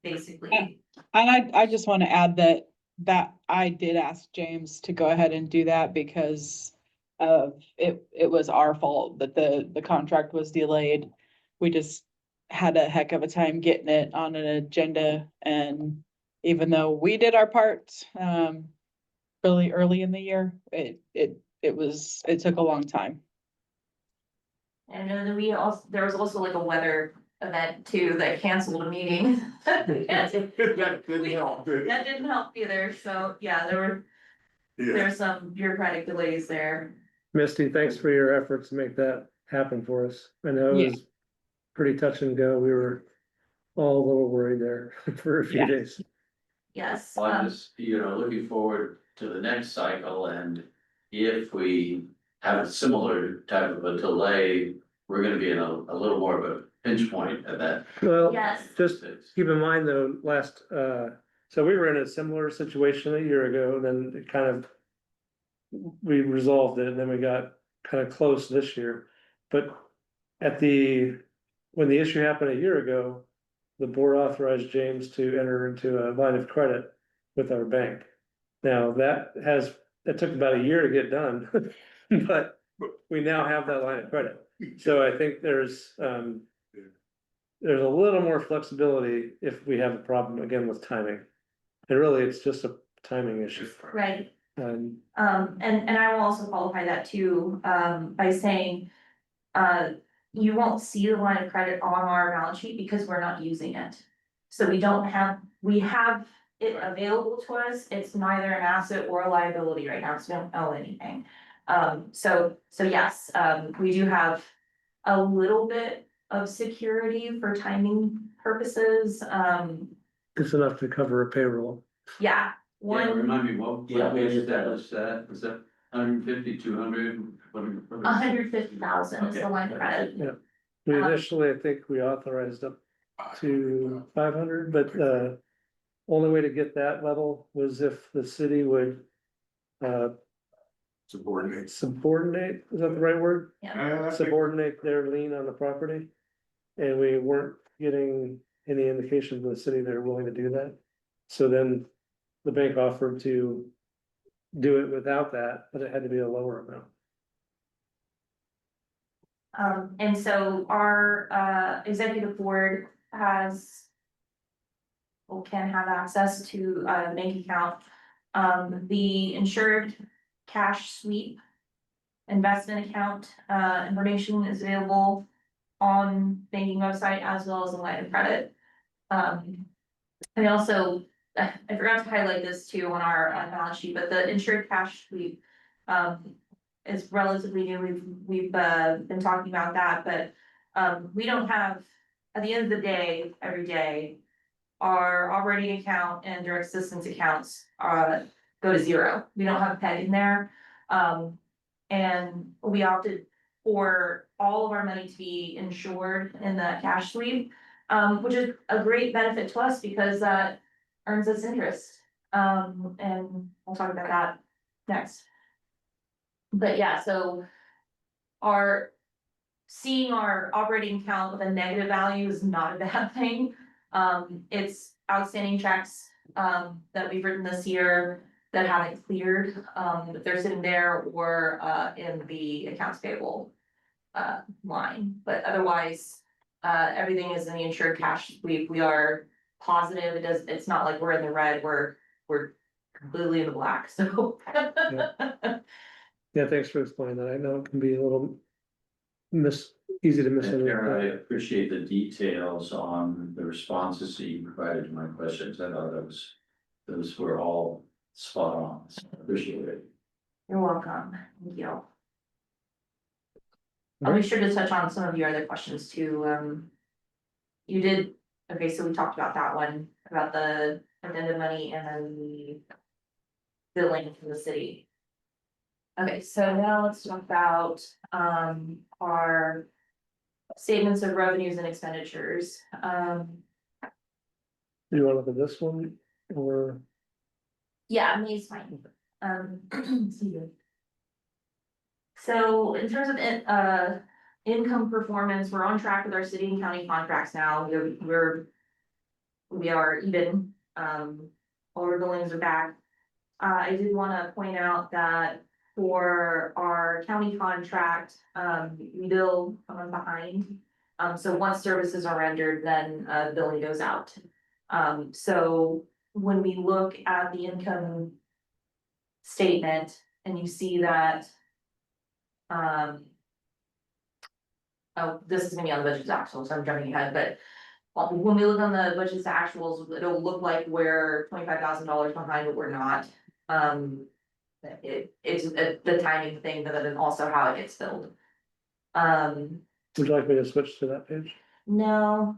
basically. And I just want to add that I did ask James to go ahead and do that because of it was our fault that the contract was delayed. We just had a heck of a time getting it on an agenda, and even though we did our part really early in the year, it took a long time. And then there was also like a weather event too that canceled a meeting. That Didn't help, did it? didn't help either, so yeah, Yeah, there's some bureaucratic delays there. Misty, thanks for your efforts to make that happen for us. I know it Yeah. was pretty touch and go. We were all a little worried there for a few Yeah. days. Yes, Well, I'm just, looking forward to the next cycle, and if we have a similar type of a delay, we're gonna be in a little more of a pinch point at that. Well, yes, just keep in mind though, so we were in a similar situation a year ago, then it kind of. We resolved it and then we got kind of close this year, but when the issue happened a year ago. The board authorized James to enter into a line of credit with our bank. Now, that took about a year to get done, but we now have that line of credit. So I think there's a little more flexibility if we have a problem again with timing. And really, it's just a timing issue. right. Um, And I will also qualify that too, by saying, you won't see the line of credit on our balance sheet because we're not using it. So we have it available to us, it's neither an asset or a liability right now, so we don't owe anything. So yes, we do have a little bit of security for timing purposes, it's enough to cover a payroll. yeah. Yeah, remind me, what Yeah, we we- established that, was that 150, 200? $150,000 is the line of credit. Yeah. We initially, I think we authorized up to 500, but only way to get that level was if the city would subordinate. subordinate, is that the right word? I think- Subordinate their lien on the property. And we weren't getting any indication from the city they're willing to do that. So then the bank offered to do it without that, but it had to be a lower amount. And so our executive board can have access to a bank account. The insured cash sweep investment account information is available on banking website as well as the line of credit. And also, I forgot to highlight this too on our balance sheet, but the insured cash sweep is relatively new. We've been talking about that, but we don't have, at the end of the day, every day, our operating account and direct assistance accounts go to zero. We don't have a peg in there. And we opted for all of our money to be insured in the cash sweep, which is a great benefit to us because that earns us interest. And we'll talk about that next. But yeah, so seeing our operating account with a negative value is not a bad thing. It's outstanding checks that we've written this year that haven't cleared, but they're sitting there or in the accounts payable line, but otherwise everything is in the insured cash. We are positive. It's not like we're in the red, we're completely in the black, so. Yeah, thanks for explaining that. I know it can be a little easy to And misunderstand. Karen, I appreciate the details on the responses that you provided to my questions. I thought those were all spot on. So I appreciate it. You're welcome, thank you. I'll be sure to touch on some of your other questions too. You did, okay, so we talked about that one, about the addendum money and then the billing from the city. Okay, so now let's talk about our statements of revenues and expenditures. Do you want to look at this one or? Yeah, me is fine. Excuse me. So in terms of income performance, we're on track with our city and county contracts now. We are even, all our billings are back. I did wanna point out that for our county contract, we bill a month behind. So once services are rendered, then billing goes out. So when we look at the income statement and you see that oh, this is gonna be on the budget actuals, so I'm jumping ahead, but. When we look on the budgets to actuals, it'll look like we're $25,000 behind, but we're not. It's the timing thing, but then also how it gets filled. Would you like me to switch to that page? No,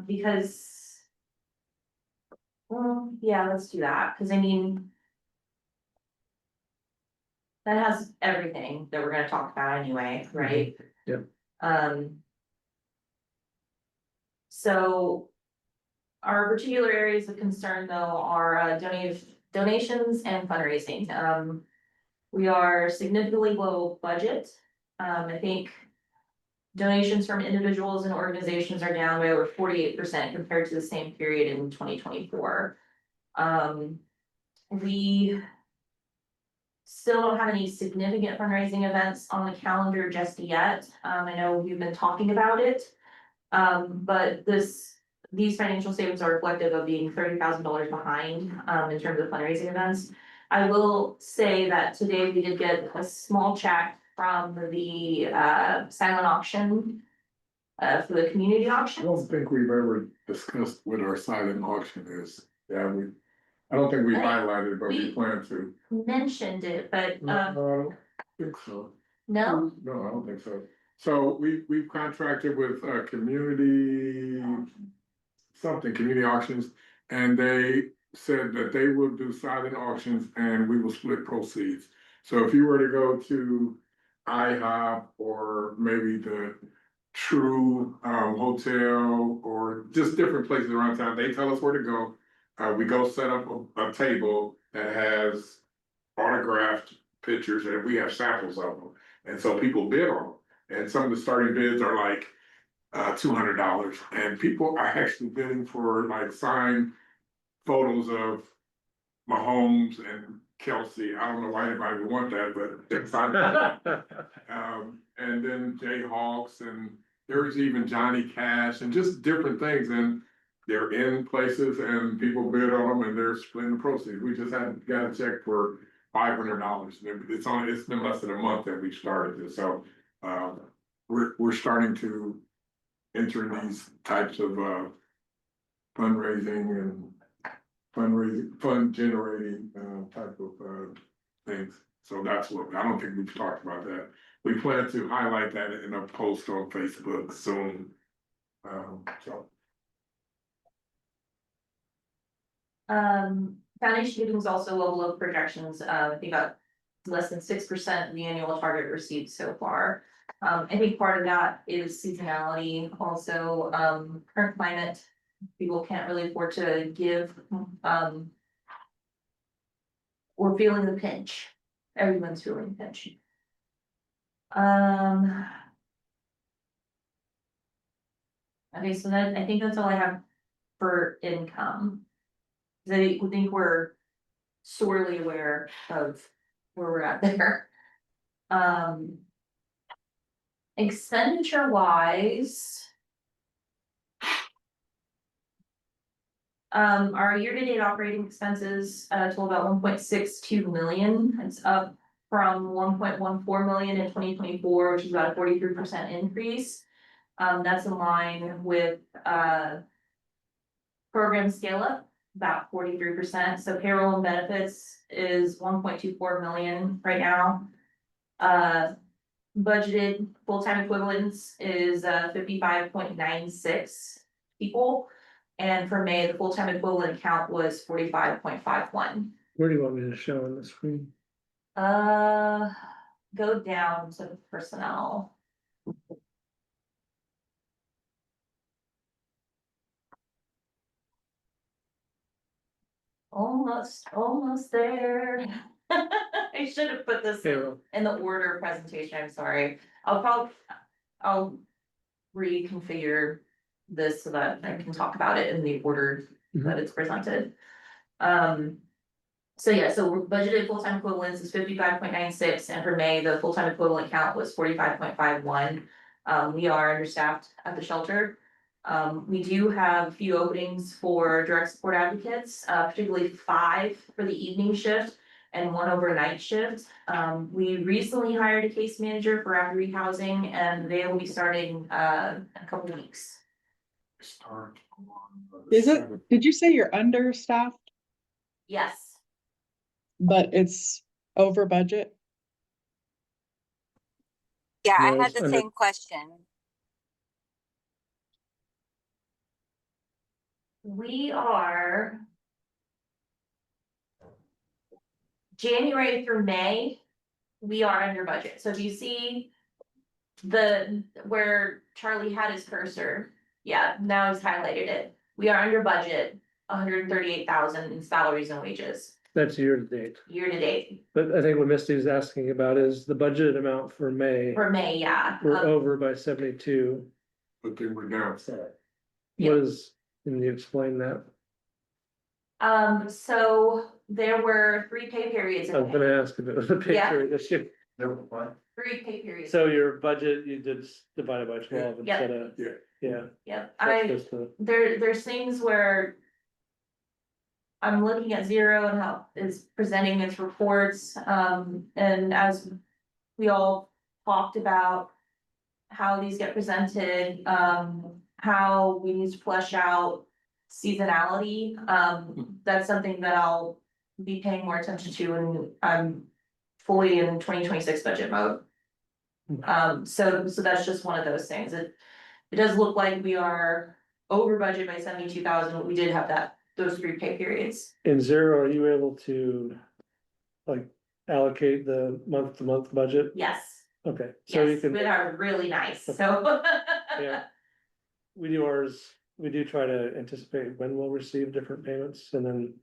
because. Well, yeah, let's do that, cause I mean. That has everything that we're gonna talk about anyway, right? Yep. So. Our particular areas of concern though are donations and fundraising. We are significantly below budget. I think. Donations from individuals and organizations are down by over 48% compared to the same period in 2024. We. Still don't have any significant fundraising events on the calendar just yet. I know we've been talking about it. But these financial statements are reflective of being $30,000 behind, in terms of fundraising events. I will say that today we did get a small check from the, silent auction. For the community I auctions. don't think we've ever discussed what our silent auction is. Yeah, I don't think we I think highlighted, but we we- plan to. Mentioned it, but, No, I don't think so. no, No, I don't think so. So we've contracted with community community auctions, and they said that they will do silent auctions and we will split proceeds. So if you were to go to IHOP or maybe the True Hotel or just different places around town, they tell us where to go. We go set up a table that has autographed pictures and we have samples of them. And so people bid on them. And some of the starting bids are like $200. And people are actually bidding for like signed photos of Mahomes and Kelsey. I don't know why anybody would want that, but they're signed. And then Jayhawks, and there's even Johnny Cash and just different things. And they're in places and people bid on them and they're splitting the proceeds. We just got a check for $500. It's been less than a month that we started this, so we're starting to enter these types of fundraising and fund generating type of things. So that's what, I don't think we've talked about that. We plan to highlight that in a post on Facebook soon. So. Foundation giving is also well below projections. I think about less than 6% of the annual target received so far. I think part of that is seasonality, also, current climate. People can't really afford to give, we're feeling the pinch. Everyone's feeling the pinch. Okay, so then I think that's all I have for income. I think we're sorely aware of where we're at there. Expenditure wise. Our year-to-date operating expenses total about 1.62 million. It's up from 1.14 million in 2024, which is about a 43% increase. That's in line with program scale up, about 43%. So payroll and benefits is 1.24 million right now. Budgeted full-time equivalents is 55.96 people. And for May, the full-time equivalent count was 45.51. Where do you want me to show on the screen? Go down to personnel. Almost there. I should have put this Payroll. in the order presentation, I'm sorry. I'll reconfigure this so that I can talk about it in the order that it's presented. So yeah, so budgeted full-time equivalents is 55.96, and for May, the full-time equivalent count was 45.51. We are understaffed at the shelter. We do have a few openings for direct support advocates, particularly 5 for the evening shift. and one overnight shift. We recently hired a case manager for rapid rehousing, and they will be starting in a couple weeks. Did you say you're understaffed, Yes, but it's over budget? Yeah, No, I had it's the under- same question. we are January through May, we are under budget. So if you see where Charlie had his cursor, yeah, now he's highlighted it. We are under budget, 138,000 in salaries and wages, That's year to date. year to date, But I think what Misty's asking about is the budget amount for May. for May, yeah. We're over by 72. But then we're down. Yeah. Can you explain that? So there were 3 pay periods. in I was May. gonna ask if it was a pay Yeah. period issue. 3 pay periods. So your budget, you did divide it by 12 Yeah. instead of, Yeah. yeah. Yep, That's just the- there's things where I'm looking at Zero and how it's presenting its reports, and as we all talked about how these get presented, how we need to flesh out seasonality, that's something that I'll be paying more attention to, and I'm fully in 2026 budget mode. So that's just one of those things. It does look like we are over budget by 72,000, but we did have those 3 pay periods. In Zero, are you able to like allocate the month to month budget? Yes, Okay, so you yes, can, but are really nice, so. yeah. We do ours, we do try to anticipate when we'll receive different payments and then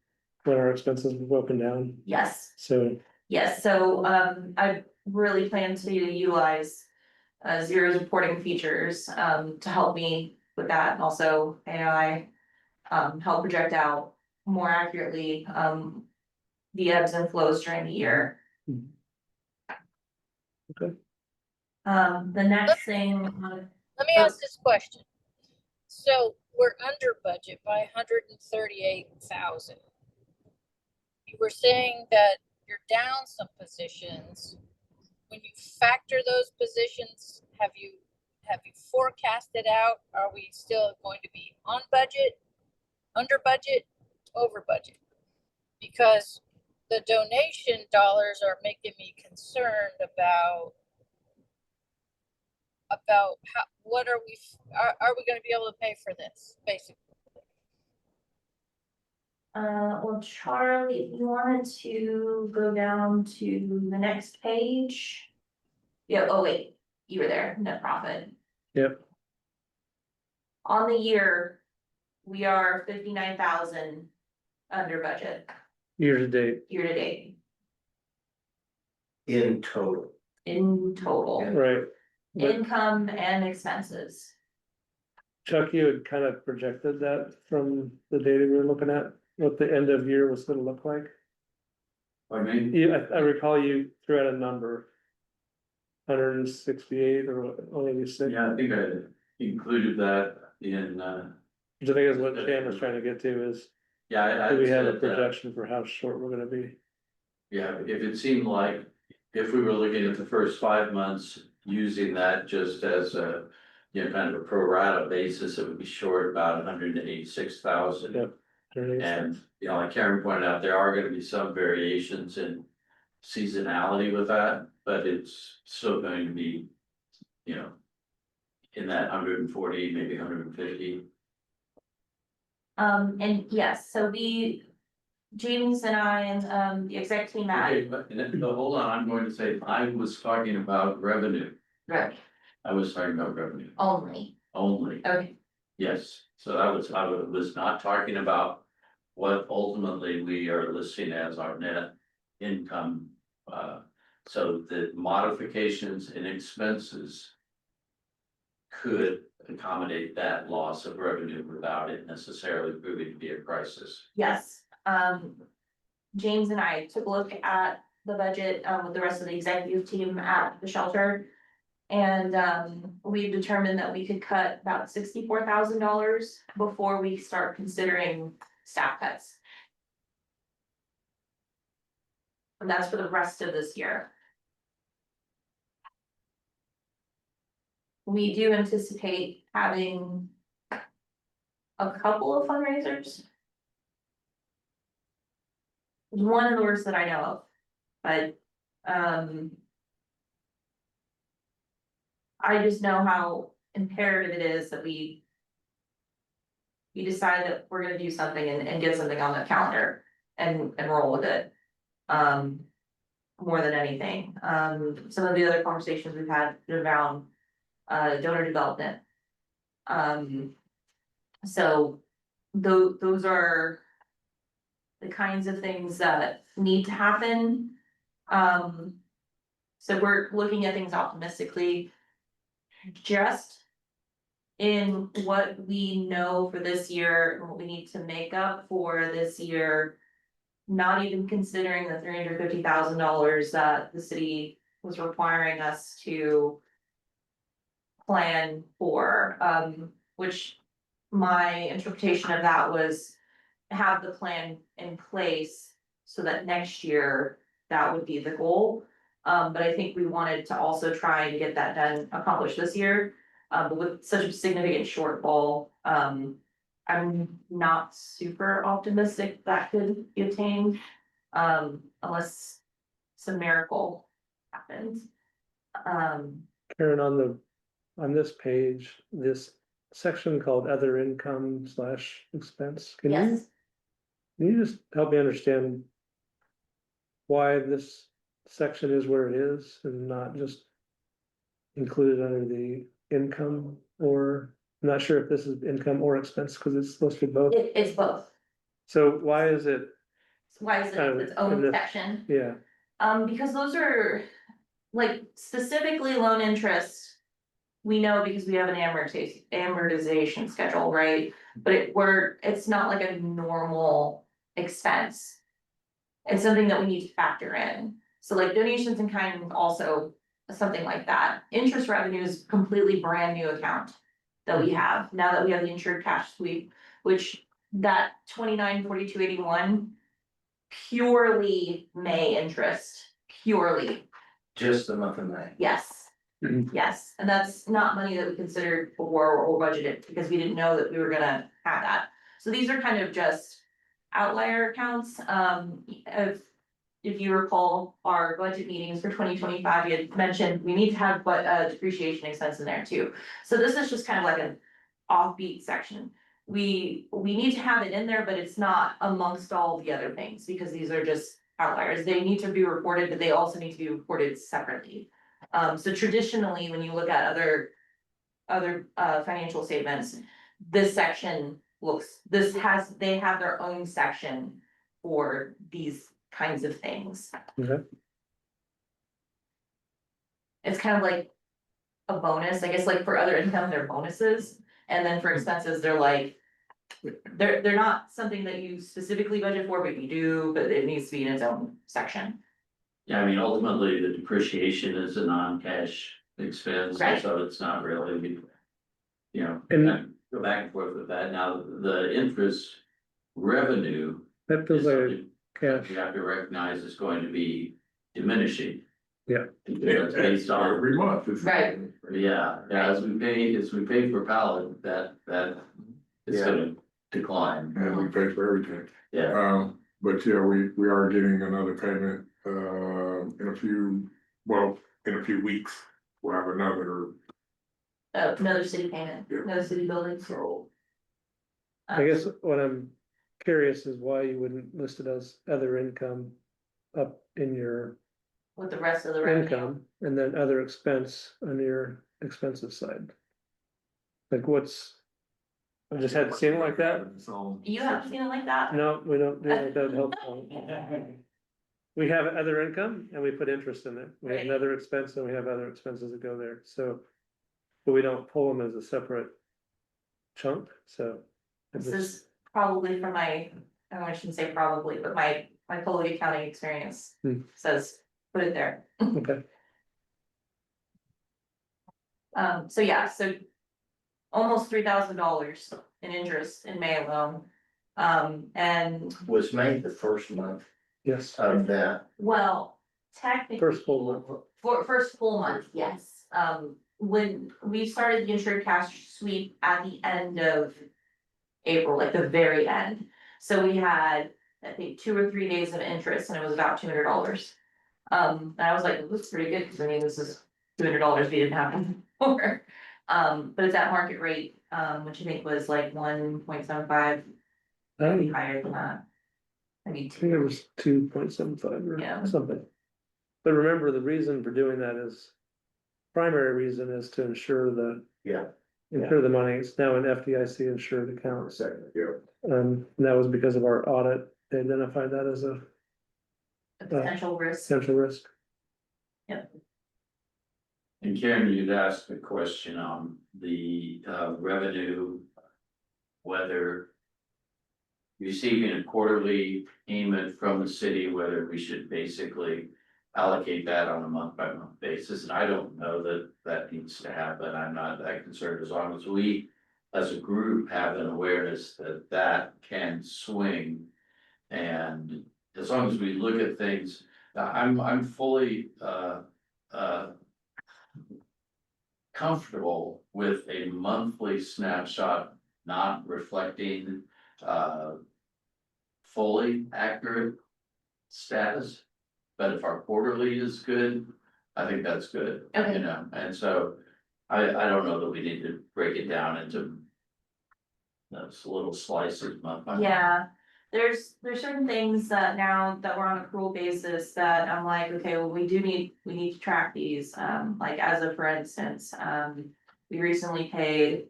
when our expenses will go up and down, Yes, so. yes, so, I really plan to utilize Zero's reporting features, to help me with that, and also AI. Help project out more accurately, the ebbs and flows during the year. Mhm. Okay. The next thing, Let me ask this question. So we're under budget by 138,000. You were saying that you're down some positions. When you factor those positions, have you forecasted out? Are we still going to be on budget, under budget, over budget? Because the donation dollars are making me concerned about how, what are we going to be able to pay for this, basically? well, Charlie, if you wanted to go down to the next page. Yeah, oh wait, you were there, net profit. Yep, On the year, we are 59,000 under budget, year to date, year to date, In total. in total, right? But income and expenses. Chuck, you had kind of projected that from the data we were looking at, what the end of year was gonna look like. I mean, I recall you threw out a number. 168 or only 6, yeah, I think I included that in, which I think is what Cam was trying to get to is, yeah, do we have a said that. projection for how short we're gonna be? Yeah, if it seemed like, if we were looking at the first 5 months, using that just as a, kind of a pro rata basis, it would be short about 186,000. Yep. And, like Karen pointed out, there are gonna be some variations in seasonality with that, but it's still going to be, in that 140, maybe 150. And yes, so James and I and, the exec team Okay, at, but hold on, I'm going to say, I was talking about revenue. right, I was talking about revenue only, only. okay, Yes, so I was not talking about what ultimately we are listing as our net income. So the modifications in expenses could accommodate that loss of revenue without it necessarily proving to be a crisis. yes. James and I took a look at the budget, with the rest of the executive team at the shelter. And, we determined that we could cut about $64,000 before we start considering staff cuts. And that's for the rest of this year. We do anticipate having a couple of fundraisers. One of the worst that I know of, but, I just know how imperative it is that we decide that we're gonna do something and get something on the calendar and roll with it. More than anything, some of the other conversations we've had around, donor development. So those are the kinds of things that need to happen. So we're looking at things optimistically. Just in what we know for this year, and what we need to make up for this year. Not even considering the $350,000 that the city was requiring us to plan for, which my interpretation of that was have the plan in place so that next year that would be the goal. But I think we wanted to also try and get that done, accomplished this year, but with such a significant shortfall, I'm not super optimistic that could be attained, unless some miracle happens. Karen, on this page, this section called other income slash expense, can you just help me understand why this section is where it is and not just included under the income? Or I'm not sure if this is income or expense because it's listed both. It's both. So why is it? Why is it Kind of its in own this- section? Yeah, Because those are, like, specifically loan interest. We know because we have an amortization schedule, right? But it's not like a normal expense. It's something that we need to factor in. So like donations in kind also something like that. Interest revenue is completely brand new account that we have, now that we have the insured cash sweep, which that 294281 purely May interest, purely. Just the month of May. Yes. Yes, and that's not money that we considered for or budgeted, because we didn't know that we were gonna have that. So these are kind of just outlier accounts, if you recall our budget meetings for 2025, you had mentioned we need to have depreciation expense in there too. So this is just kind of like an offbeat section. We need to have it in there, but it's not amongst all the other things, because these are just outliers. They need to be reported, but they also need to be reported separately. So traditionally, when you look at other financial statements, this section they have their own section for these kinds of things. okay. It's kind of like a bonus, I guess, like for other income, they're bonuses, and then for expenses, they're like. They're not something that you specifically budget for, but you do, but it needs to be in its own section. Yeah, I mean, ultimately, the depreciation is a non-cash expense, Right. so it's not really. And- I go back and forth with that. Now, the interest revenue. That feels is like something that cash. you have to recognize is going to be diminishing. Yeah. Because it's based on, Every month. It's- Right. yeah, as we pay for pallet, that is Yeah. gonna decline. And we pay for everything. Yeah, But yeah, we are getting another payment, in a few weeks. We'll have another, Another city payment, Yeah. another city building. so. I guess what I'm curious is why you wouldn't list it as other income up in your With the rest of the revenue. income and then other expense on your expenses side. Like I just hadn't seen it like that. So. You haven't seen it like that? No, we don't do it like that. Helpful. We have other income and we put interest in it. We have Right. another expense and we have other expenses that go there, so. But we don't pull them as a separate chunk, so. I This just- is probably from I shouldn't say probably, but my public accounting experience says, put it there. Okay, So yeah, so almost $3,000 in interest in May alone. And Was May the first month? Yes, of that. Well, technically. first full month. For first full month, yes. When we started the insured cash sweep at the end of April, like the very end. So we had, I think, 2 or 3 days of interest and it was about $200. And I was like, this is pretty good, because I mean, this is $200 we didn't have before. But it's at market rate, which I think was like 1.75, maybe higher than that. I mean, I think it was 2.75 Yeah. or something. But remember, the reason for doing that is, primary reason is to ensure Yeah. the money. It's now an FDIC insured account. Second, yeah. And that was because of our audit. They identified that as a a potential risk. potential risk. And Karen, you'd asked a question on the revenue, whether receiving a quarterly payment from the city, whether we should basically allocate that on a month by month basis. And I don't know that that needs to happen. I'm not that concerned, as long as we as a group have an awareness that that can swing. And as long as we look at things, I'm fully comfortable with a monthly snapshot not reflecting fully accurate status. But if our quarterly is good, I think that's good, Okay. you know, and so I don't know that we need to break it down into those little slices month by month. Yeah, there's certain things that now that we're on an accrual basis that I'm like, okay, well, we need to track these, like as of, for instance, we recently paid.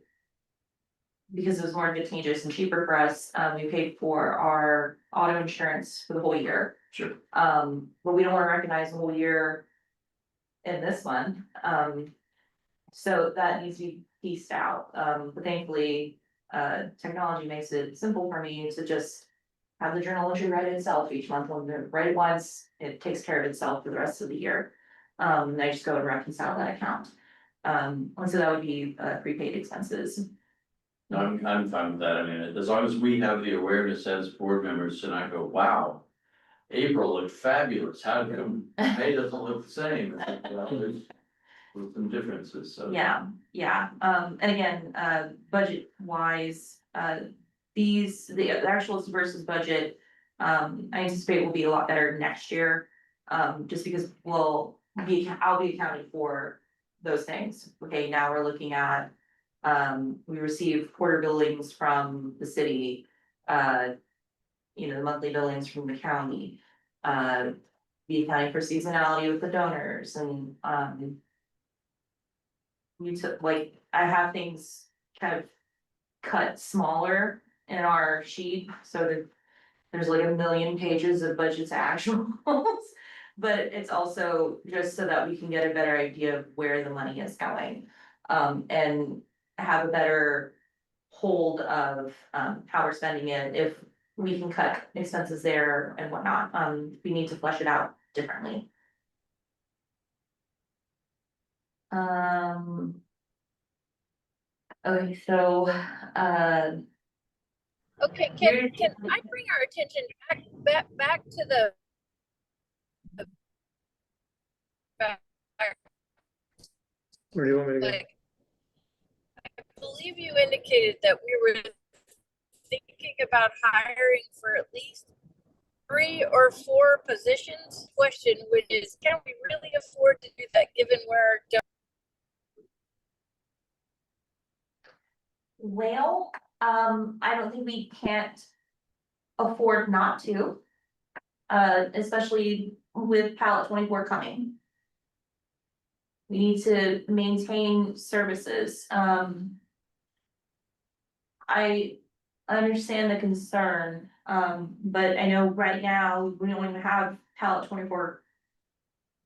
Because it was more advantageous and cheaper for us, we paid for our auto insurance for the whole year. Sure. But we don't wanna recognize the whole year in this one, so that needs to be pieced out, but thankfully, technology makes it simple for me to just have the journal entry write itself each month. When I write it once, it takes care of itself for the rest of the year. And I just go and reconcile that account. And so that would be, prepaid expenses. No, I'm fine with that, I mean, as long as we have the awareness as board members and I go, wow. April looked fabulous, how come May doesn't look the same? Well, there's some differences, so. Yeah, and again, budget wise, the actuals versus budget. I anticipate will be a lot better next year, just because I'll be accounting for those things. Okay, now we're looking at, we receive quarter billings from the city, the monthly billings from the county. Be accounting for seasonality with the donors and, we took, like, I have things kind of cut smaller in our sheet, so that there's like 1,000,000 pages of budgets actuals. But it's also just so that we can get a better idea of where the money is going. And have a better hold of, how we're spending it, if we can cut expenses there and whatnot, we need to flesh it out differently. Okay, so, Okay, Here- can I bring our attention back to the back, Where do you want me to go? like, I believe you indicated that we were thinking about hiring for at least 3 or 4 positions. Question, which is, can we really afford to do that given where our well, I don't think we can't afford not to. Especially with pallet 24 coming. We need to maintain services, I understand the concern, but I know right now, we don't even have pallet 24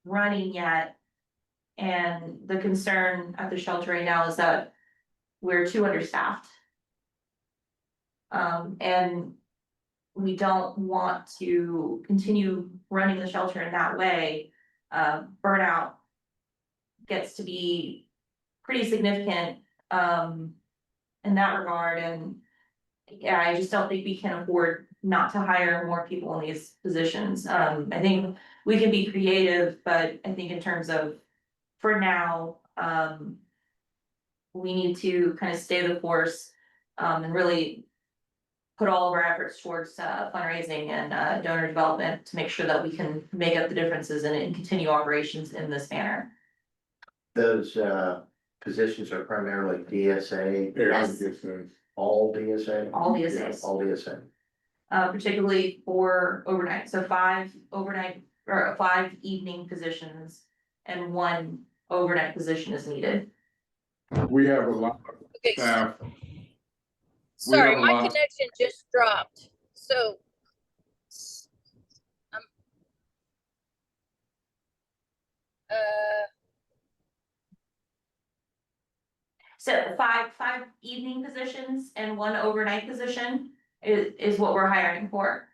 running yet. And the concern at the shelter right now is that we're too understaffed. And we don't want to continue running the shelter in that way. Burnout gets to be pretty significant, in that regard, and yeah, I just don't think we can afford not to hire more people in these positions. I think we can be creative, but I think in terms of, for now, we need to kind of stay the course, and really put all of our efforts towards fundraising and donor development to make sure that we can make up the differences and continue operations in this manner. Those positions are primarily DSA, Yes. all DSA? All DSAs. All DSA. Particularly for overnight, so 5 overnight or 5 evening positions and 1 overnight position is needed. We have a lot of Okay, staff. sorry, have a my lot- connection just dropped, so. Um, So 5 evening positions and 1 overnight position is what we're hiring for.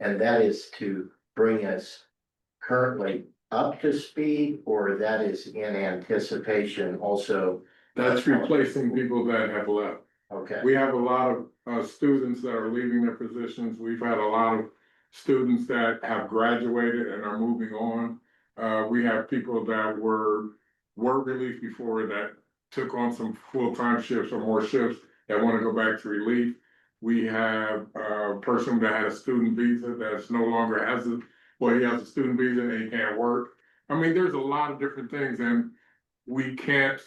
And that is to bring us currently up to speed, or that is in anticipation also? That's replacing people that have left. Okay, We have a lot of students that are leaving their positions. We've had a lot of students that have graduated and are moving on. We have people that were relief before that took on some full-time shifts or more shifts that want to go back to relief. We have a person that had a student visa that's no longer has he has a student visa and he can't work. I mean, there's a lot of different things, and we can't,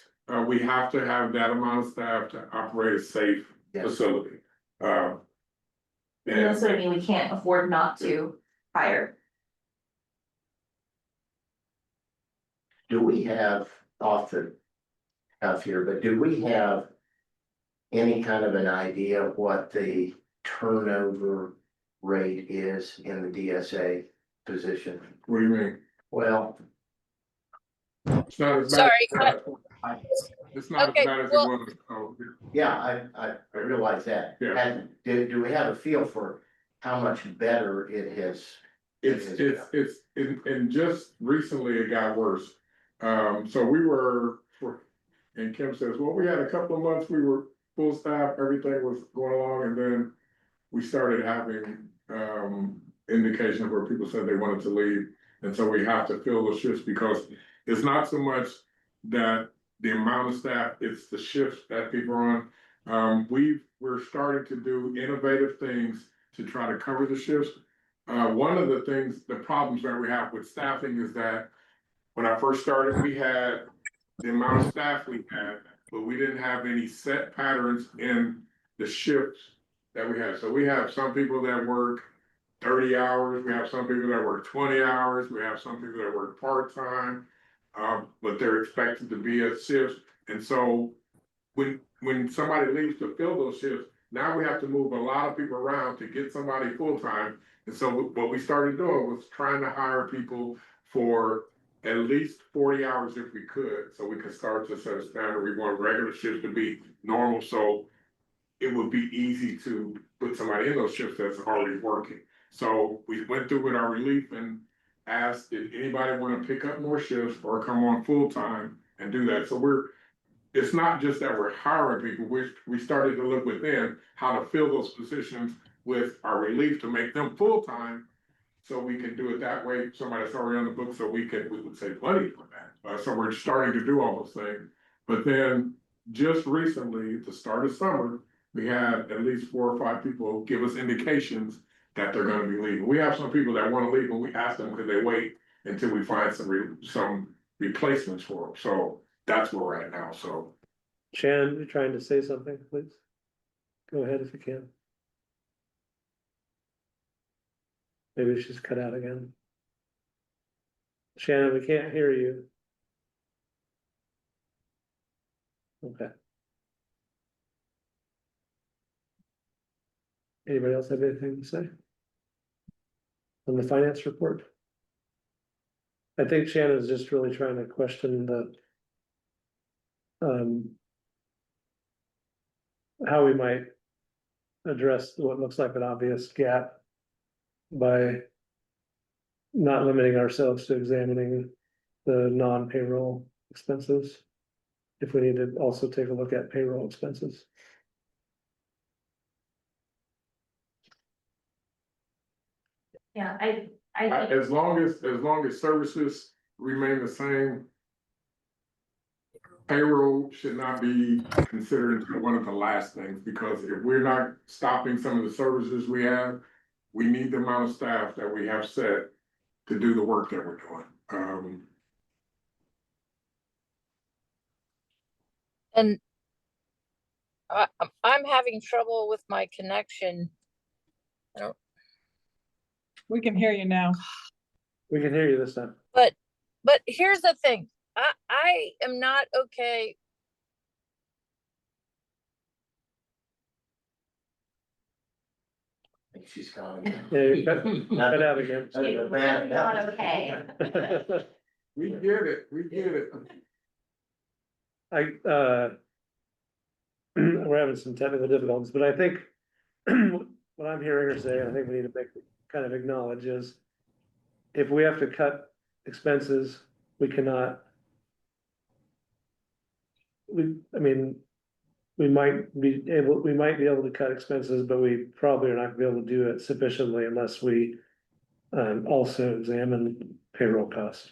we have to have that amount of staff to operate a safe Yes. facility. And that's what I mean, we can't afford not to hire. do we have off the cuff here, but do we have any kind of an idea of what the turnover rate is in the DSA position? What do you mean? Well, It's not as bad. Sorry, It's not Okay, as bad as it well- was. Oh, yeah, I realize that. Yeah. And do we have a feel for how much better it has? and just recently it got worse. So we were, and Kim says, well, we had a couple of months, we were full staff, everything was going along, and then we started having, indications where people said they wanted to leave. And so we have to fill those shifts because it's not so much that the amount of staff, it's the shifts that people are on. We're starting to do innovative things to try to cover the shifts. One of the things, the problems that we have with staffing is that when I first started, we had the amount of staff we had, but we didn't have any set patterns in the shifts that we had. So we have some people that work 30 hours, we have some people that work 20 hours, we have some people that work part-time, but they're expected to be at shifts. And so when somebody leaves to fill those shifts, now we have to move a lot of people around to get somebody full-time. And so what we started doing was trying to hire people for at least 40 hours if we could, so we could start to set a standard. We want regular shifts to be normal, so it would be easy to put somebody in those shifts that's already working. So we went through with our relief and asked, did anybody want to pick up more shifts or come on full-time and do that? So it's not just that we're hiring people, we started to look within how to fill those positions with our relief to make them full-time. So we can do it that way, somebody that's already on the book, so we would save money for that. So we're starting to do all those things. But then just recently, at the start of summer, we had at least 4 or 5 people give us indications that they're gonna be leaving. We have some people that wanna leave, and we ask them, could they wait until we find some replacements for them? So that's where we're at now, so. Shannon, you're trying to say something, please? Go ahead if you can. Maybe she's cut out again. Shannon, we can't hear you. Okay. Anybody else have anything to say? On the finance report? I think Shannon's just really trying to question the how we might address what looks like an obvious gap by not limiting ourselves to examining the non-payroll expenses. If we need to also take a look at payroll expenses. Yeah, As long as services remain the same. Payroll should not be considered one of the last things, because if we're not stopping some of the services we have, we need the amount of staff that we have set to do the work that we're doing. And I'm having trouble with my connection. We can hear you now. We can hear you this time. But here's the thing, I am not okay. I think she's calling. Yeah, you cut out again. We're not okay. We get it. We're having some technical difficulties, but I think what I'm hearing her say, I think we need to kind of acknowledge is if we have to cut expenses, we cannot. We might be able to cut expenses, but we probably are not gonna be able to do it sufficiently unless we also examine payroll costs.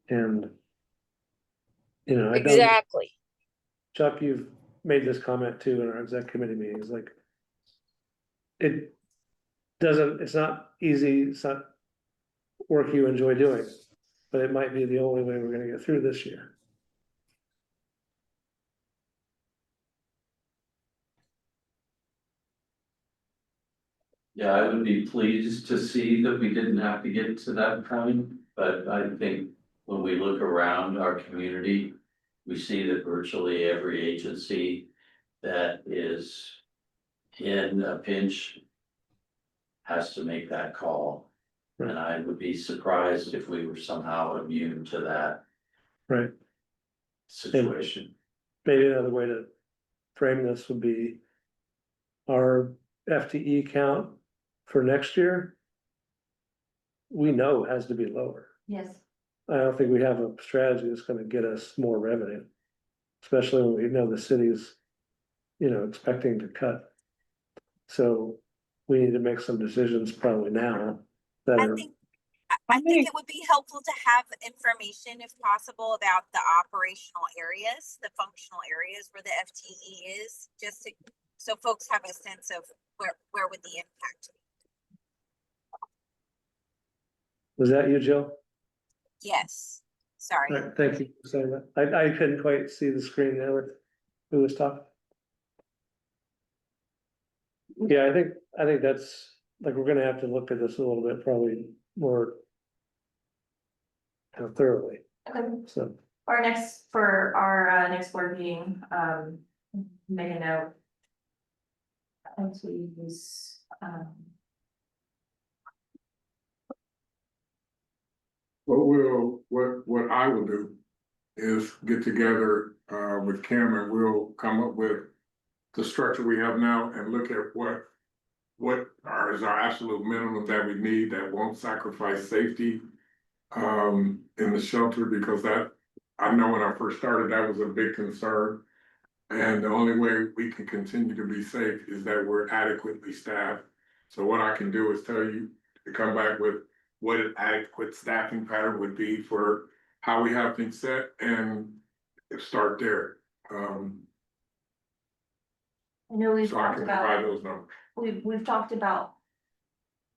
And I know Exactly. Chuck, you've made this comment too in our exec committee meetings, like it's not easy, it's not work you enjoy doing, but it might be the only way we're gonna get through this year. Yeah, I would be pleased to see that we didn't have to get to that point, but I think when we look around our community, we see that virtually every agency that is in a pinch has to make that call. Right. And I would be surprised if we were somehow immune to that Right. situation. Maybe another way to frame this would be our FTE count for next year. We know has to be lower. Yes. I don't think we have a strategy that's gonna get us more revenue. Especially when we know the city's, expecting to cut. So we need to make some decisions probably now that are. I think it would be helpful to have information, if possible, about the operational areas, the functional areas where the FTE is, just so folks have a sense of where would the impact be. Was that you, Jill? Yes, sorry. All right, thank you for saying that. I couldn't quite see the screen there with who was talking. Yeah, I think that's, like, we're gonna have to look at this a little bit, probably more thoroughly, Okay. so. For our next board meeting, make a note. As we use, What I will do is get together with Kim, and we'll come up with the structure we have now and look at what is our absolute minimum that we need that won't sacrifice safety in the shelter, because that, I know when I first started, that was a big concern. And the only way we can continue to be safe is that we're adequately staffed. So what I can do is tell you to come back with what an adequate staffing pattern would be for how we have things set, and start there. I know we've So I talked can provide about, those numbers. we've talked about,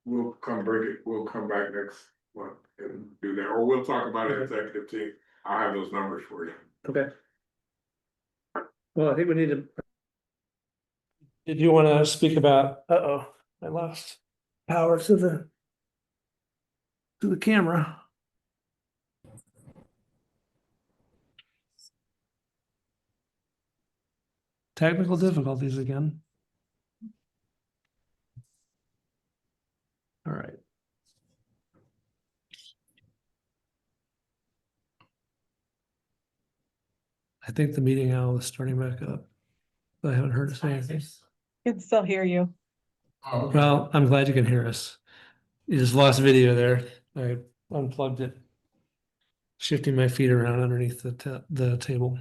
We'll come back next month and do that, or we'll talk about it executive team. I'll have those numbers for you. Okay. Well, I think we need to. Did you wanna speak about, I lost power to the camera. Technical difficulties again. All right. I think the meeting owl is starting back up. I haven't heard it say anything. Can still hear you. Well, I'm glad you can hear us. You just lost video there. I unplugged it. Shifting my feet around underneath the table.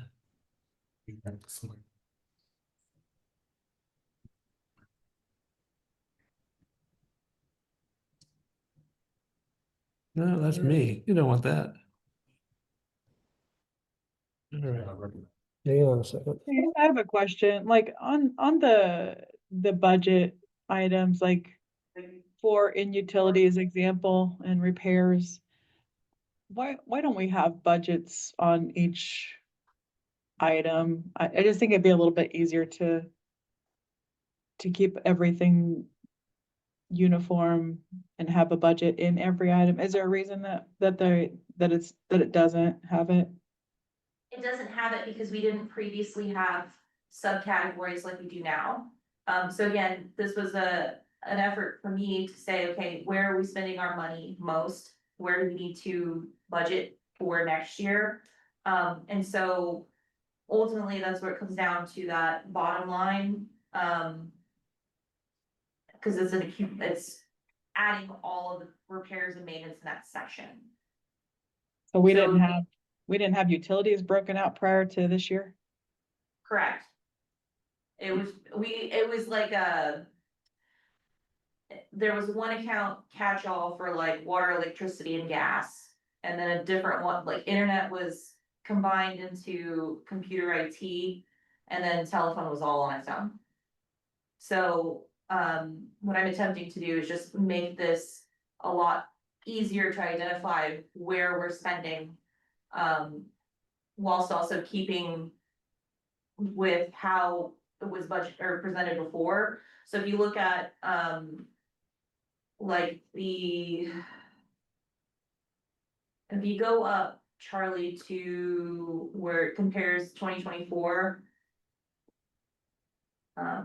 No, that's me. You don't want that. All right. Hang on a second. I have a question, like on the budget items, like for in utilities example and repairs. Why don't we have budgets on each item? I just think it'd be a little bit easier to keep everything uniform and have a budget in every item. Is there a reason that it doesn't have it? It doesn't have it because we didn't previously have subcategories like we do now. So again, this was an effort for me to say, okay, where are we spending our money most? Where do we need to budget for next year? And so ultimately, that's where it comes down to that bottom line. Cause it's adding all of the repairs and maintenance in that section. So we So- didn't have utilities broken out prior to this year? Correct. It was like there was one account catch-all for like water, electricity and gas. And then a different one, like internet was combined into computer IT. And then telephone was all on its own. So, what I'm attempting to do is just make this a lot easier to identify where we're spending. Whilst also keeping with how it was budget or presented before. So if you look at, like if you go up, Charlie, to where it compares 2024.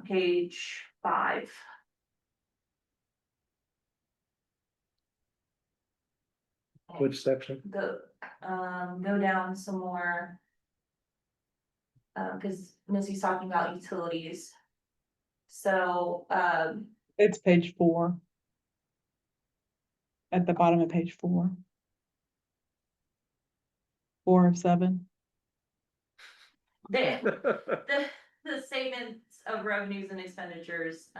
Page 5. Which section? Go down some more. Cause Missy's talking about utilities. So, It's page 4. At the bottom of page 4. 4 of 7. the statements of revenues and expenditures,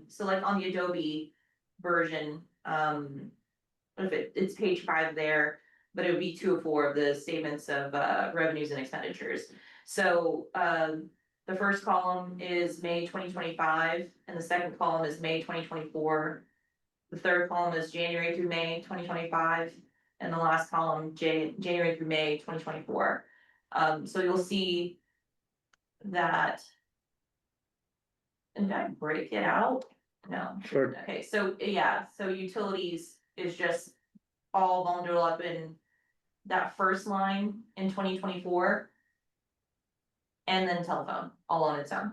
so like on the Adobe version, if it's page 5 there, but it would be 2 of 4 of the statements of revenues and expenditures. So the first column is May 2025, and the second column is May 2024. The third column is January through May 2025, and the last column, January through May 2024. So you'll see that. Did I break it out? No. Sure. Okay, so yeah, so utilities is just all bundled up in that first line in 2024. And then telephone, all on its own.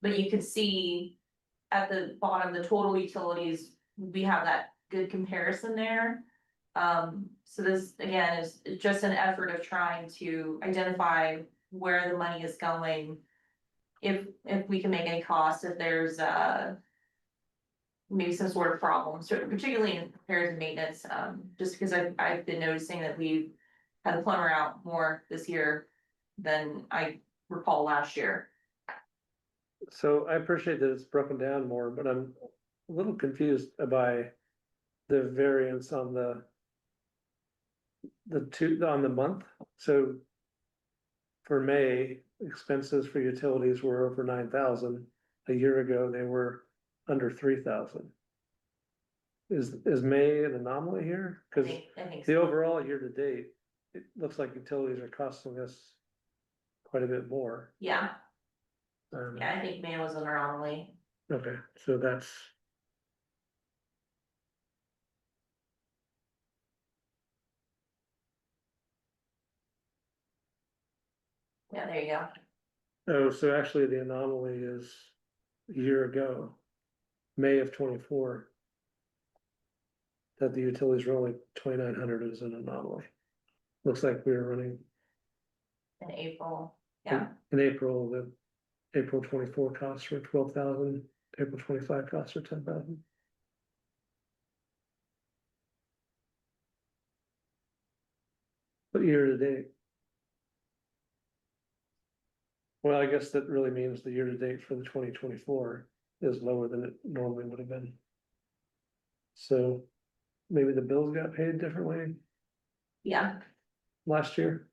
But you can see at the bottom, the total utilities, we have that good comparison there. So this, again, is just an effort of trying to identify where the money is going. If we can make any costs, if there's maybe some sort of problem, particularly in repairs and maintenance, just because I've been noticing that we've had the plumber out more this year than I recall last year. So I appreciate that it's broken down more, but I'm a little confused by the variance on the on the month. So for May, expenses for utilities were over 9,000. A year ago, they were under 3,000. Is May an anomaly here? Because I think the so. overall year to date, it looks like utilities are costing us quite a bit more. Yeah, I think May was an anomaly. Okay, so that's. Yeah, there you go. Oh, so actually the anomaly is a year ago, May of 24. That the utilities were only 2,900 is an anomaly. Looks like we were running In April, yeah. in April, the April 24 costs were 12,000, April 25 costs are 10,000. But year to date. Well, I guess that really means the year to date for the 2024 is lower than it normally would have been. So maybe the bills got paid differently Yeah, last year.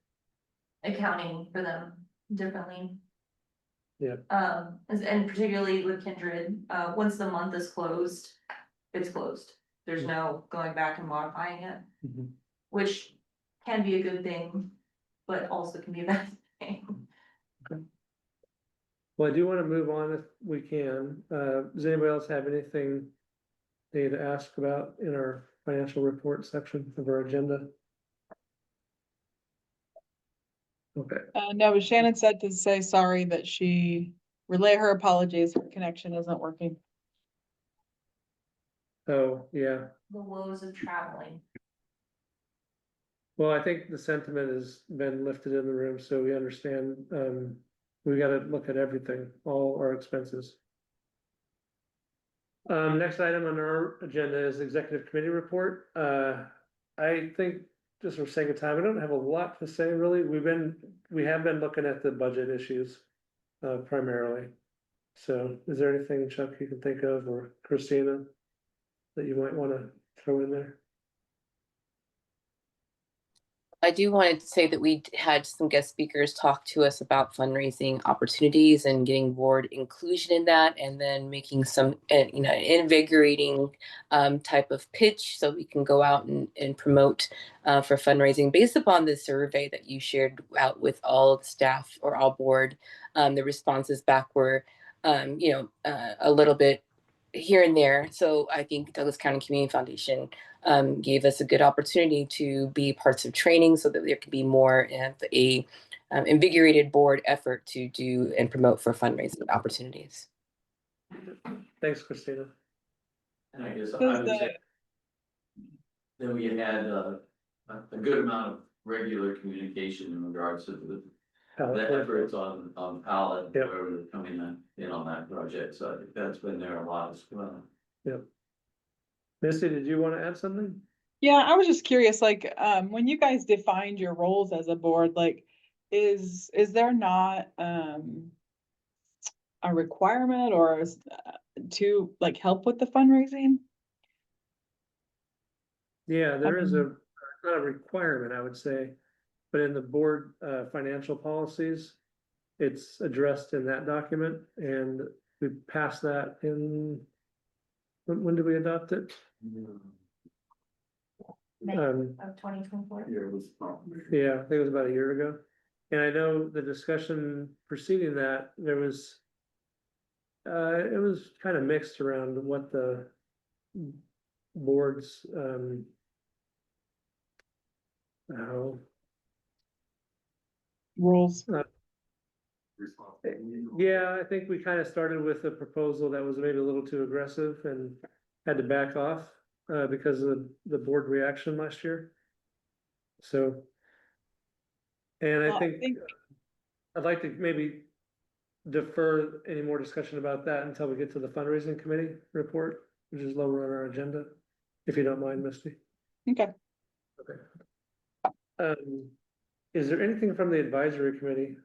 accounting for them differently. Yeah. And particularly with Kindred, once the month is closed, it's closed. There's no going back and modifying it, Mhm. which can be a good thing, but also can be a bad thing. Well, I do want to move on if we can. Does anybody else have anything they need to ask about in our financial report section of our agenda? Okay, No, but Shannon said to say sorry that she relay her apologies, her connection isn't working. oh, yeah. The woes of traveling. Well, I think the sentiment has been lifted in the room, so we understand, we gotta look at everything, all our expenses. Next item on our agenda is executive committee report. I think just for sake of time, I don't have a lot to say really. We have been looking at the budget issues, primarily. So is there anything, Chuck, you can think of, or Christina, that you might wanna throw in there? I do want to say that we had some guest speakers talk to us about fundraising opportunities and getting board inclusion in that, and then making some, invigorating type of pitch so we can go out and promote for fundraising based upon the survey that you shared out with all of the staff or all board. The responses back were, a little bit here and there. So I think Douglas County Community Foundation gave us a good opportunity to be parts of training so that there could be more of a invigorated board effort to do and promote for fundraising opportunities. Thanks, Christina. And I guess I would say that we had a good amount of regular communication in regards to the efforts on palette, Yep. where we're coming in on that project, so I think that's been there a lot as well. Yep. Misty, did you want to add something? Yeah, I was just curious, like, when you guys defined your roles as a board, like, is there not, a requirement or to like help with the fundraising? Yeah, there is mean- not a requirement, I would say, but in the board, financial policies, it's addressed in that document, and we passed that in, when did we adopt it? May Um, of 2024. Yeah, I think it was about a year ago. And I know the discussion preceding that, there was, it was kind of mixed around what the board's, how, Rules. yeah, I think we kind of started with a proposal that was maybe a little too aggressive and had to back off, because of the board reaction last year. So. And I Well, I think think- I'd like to maybe defer any more discussion about that until we get to the fundraising committee report, which is lower on our agenda, if you don't mind, Misty. Okay. Okay. Is there anything from the advisory committee?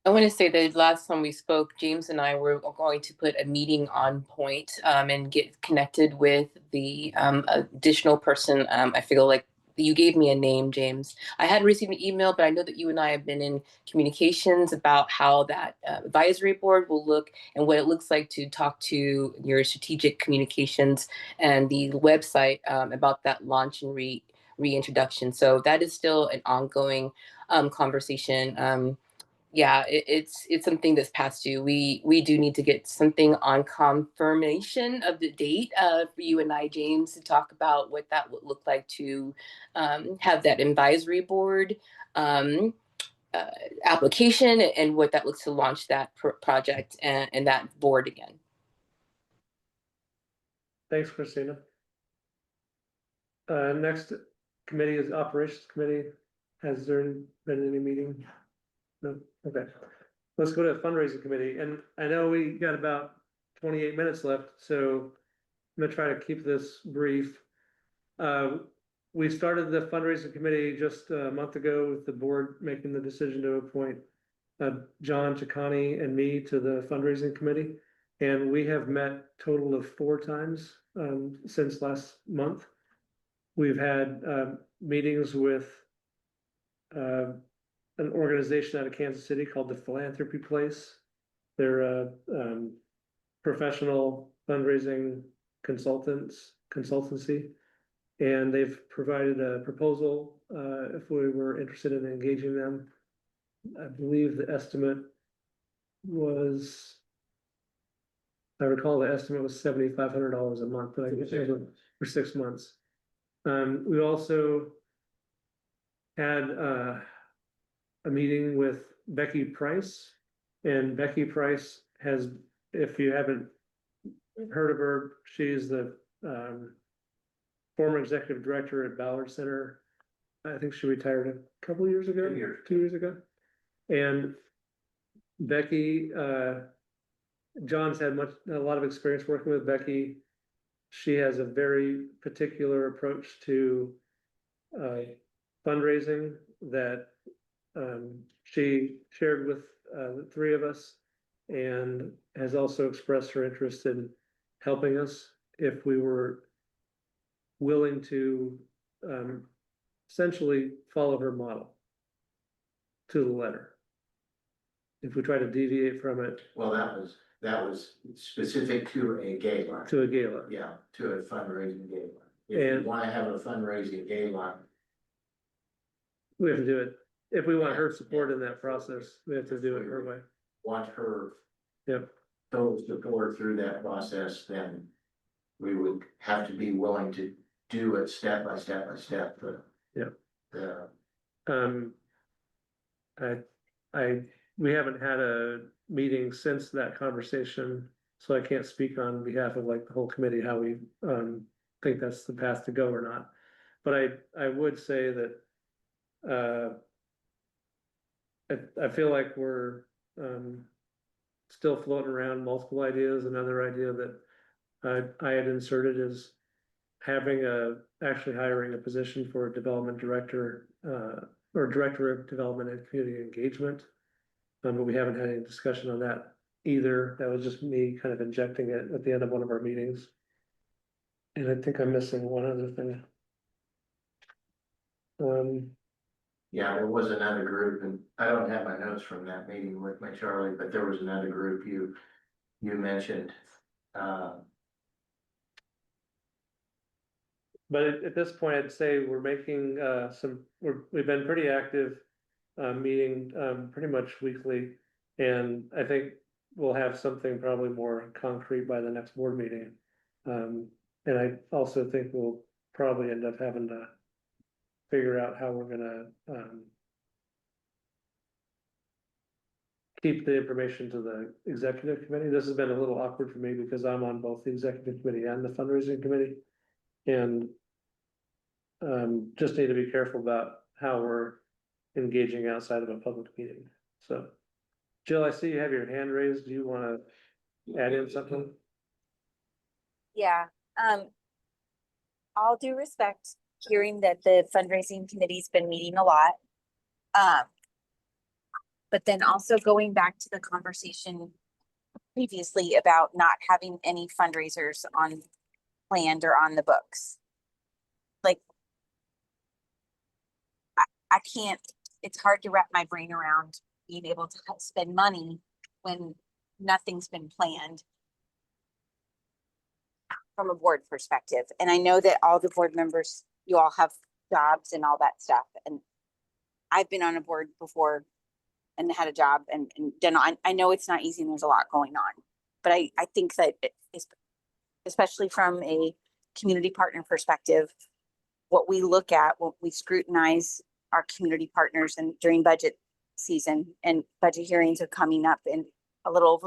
I want to say that last time we spoke, James and I were going to put a meeting on point and get connected with the additional person. I feel like you gave me a name, James. I hadn't received an email, but I know that you and I have been in communications about how that advisory board will look and what it looks like to talk to your strategic communications and the website about that launch and reintroduction. So that is still an ongoing conversation. Yeah, it's something that's past due. We do need to get something on confirmation of the date for you and I, James, to talk about what that would look like to have that advisory board application and what that looks to launch that project and that board again. Thanks, Christina. Next committee is operations committee. Has there been any meeting? No, okay. Let's go to fundraising committee, and I know we got about 28 minutes left, so I'm gonna try to keep this brief. We started the fundraising committee just a month ago with the board making the decision to appoint John, Chacani, and me to the fundraising committee. And we have met total of 4 times, since last month. We've had, meetings with, an organization out of Kansas City called the Philanthropy Place. They're a, professional fundraising consultancy. And they've provided a proposal, if we were interested in engaging them. I believe the estimate was, I recall the estimate was $7,500 a month, but I guess it was for 6 months. We also had a meeting with Becky Price, and Becky Price has, if you haven't heard of her, she's the former executive director at Ballard Center. I think she retired a couple years ago, 2 years ago. And Becky, John's had a lot of experience working with Becky. She has a very particular approach to fundraising that she shared with the 3 of us, and has also expressed her interest in helping us if we were willing to essentially follow her model to the letter. If we try to deviate from it. Well, that was specific to a gala. To a gala. Yeah, to a fundraising gala. If you wanna have a fundraising gala, We have to do it. If we want her support in that process, we have to do it her way. want her Yep. total support through that process, then we would have to be willing to do it step by step by step, but. Yep. The, We haven't had a meeting since that conversation, so I can't speak on behalf of like the whole committee, how we, think that's the path to go or not. But I would say that, I feel like we're, still floating around multiple ideas. Another idea that I had inserted is having actually hiring a position for a development director, or director of development and community engagement. But we haven't had any discussion on that either. That was just me kind of injecting it at the end of one of our meetings. And I think I'm missing one other thing. yeah, there was another group, and I don't have my notes from that meeting with my Charlie, but there was another group you mentioned. But at this point, I'd say we're making we've been pretty active, meeting pretty much weekly. And I think we'll have something probably more concrete by the next board meeting. And I also think we'll probably end up having to figure out how we're gonna keep the information to the executive committee. This has been a little awkward for me because I'm on both the executive committee and the fundraising committee. And just need to be careful about how we're engaging outside of a public meeting. So, Jill, I see you have your hand raised. Do you want to add in something? Yeah, all due respect, hearing that the fundraising committee's been meeting a lot. But then also going back to the conversation previously about not having any fundraisers on planned or on the books. Like, I can't, it's hard to wrap my brain around being able to spend money when nothing's been planned from a board perspective. And I know that all the board members, you all have jobs and all that stuff. And I've been on a board before and had a job and done, I know it's not easy and there's a lot going on. But I think that it is, especially from a community partner perspective, what we look at, what we scrutinize our community partners, and during budget season and budget hearings are coming up in a little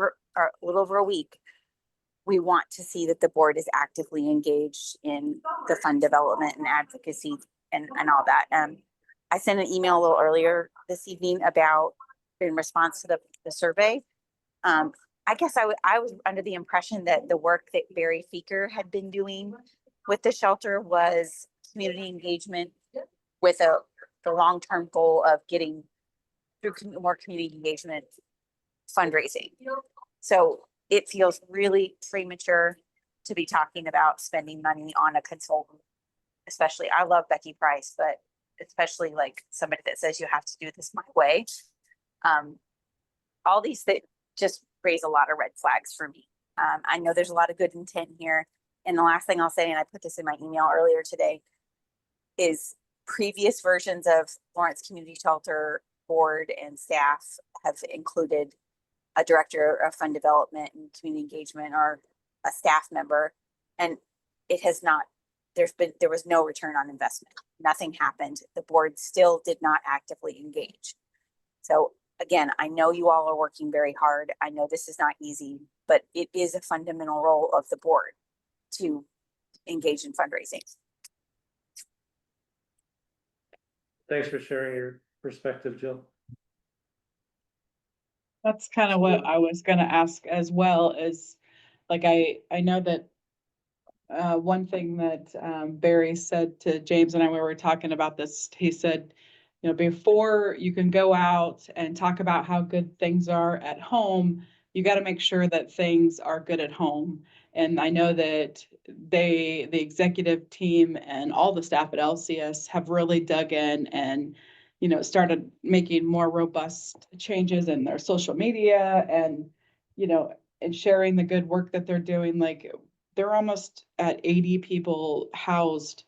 over a week, we want to see that the board is actively engaged in the fund development and advocacy and all that. I sent an email a little earlier this evening about, in response to the survey. I guess I was under the impression that the work that Barry Feeker had been doing with the shelter was community engagement with the long-term goal of getting through more community engagement fundraising. So it feels really premature to be talking about spending money on a consultant. Especially, I love Becky Price, but especially like somebody that says you have to do this my way. All these that just raise a lot of red flags for me. I know there's a lot of good intent here. And the last thing I'll say, and I put this in my email earlier today, is previous versions of Lawrence Community Shelter board and staff have included a director of fund development and community engagement or a staff member. And it has not, there was no return on investment. Nothing happened. The board still did not actively engage. So again, I know you all are working very hard. I know this is not easy, but it is a fundamental role of the board to engage in fundraising. Thanks for sharing your perspective, Jill. That's kind of what I was gonna ask as well, is like, I know that one thing that Barry said to James and I, when we were talking about this, he said, you know, before you can go out and talk about how good things are at home, you got to make sure that things are good at home. And I know that the executive team and all the staff at LCS have really dug in and, you know, started making more robust changes in their social media and, you know, and sharing the good work that they're doing. Like, they're almost at 80 people housed,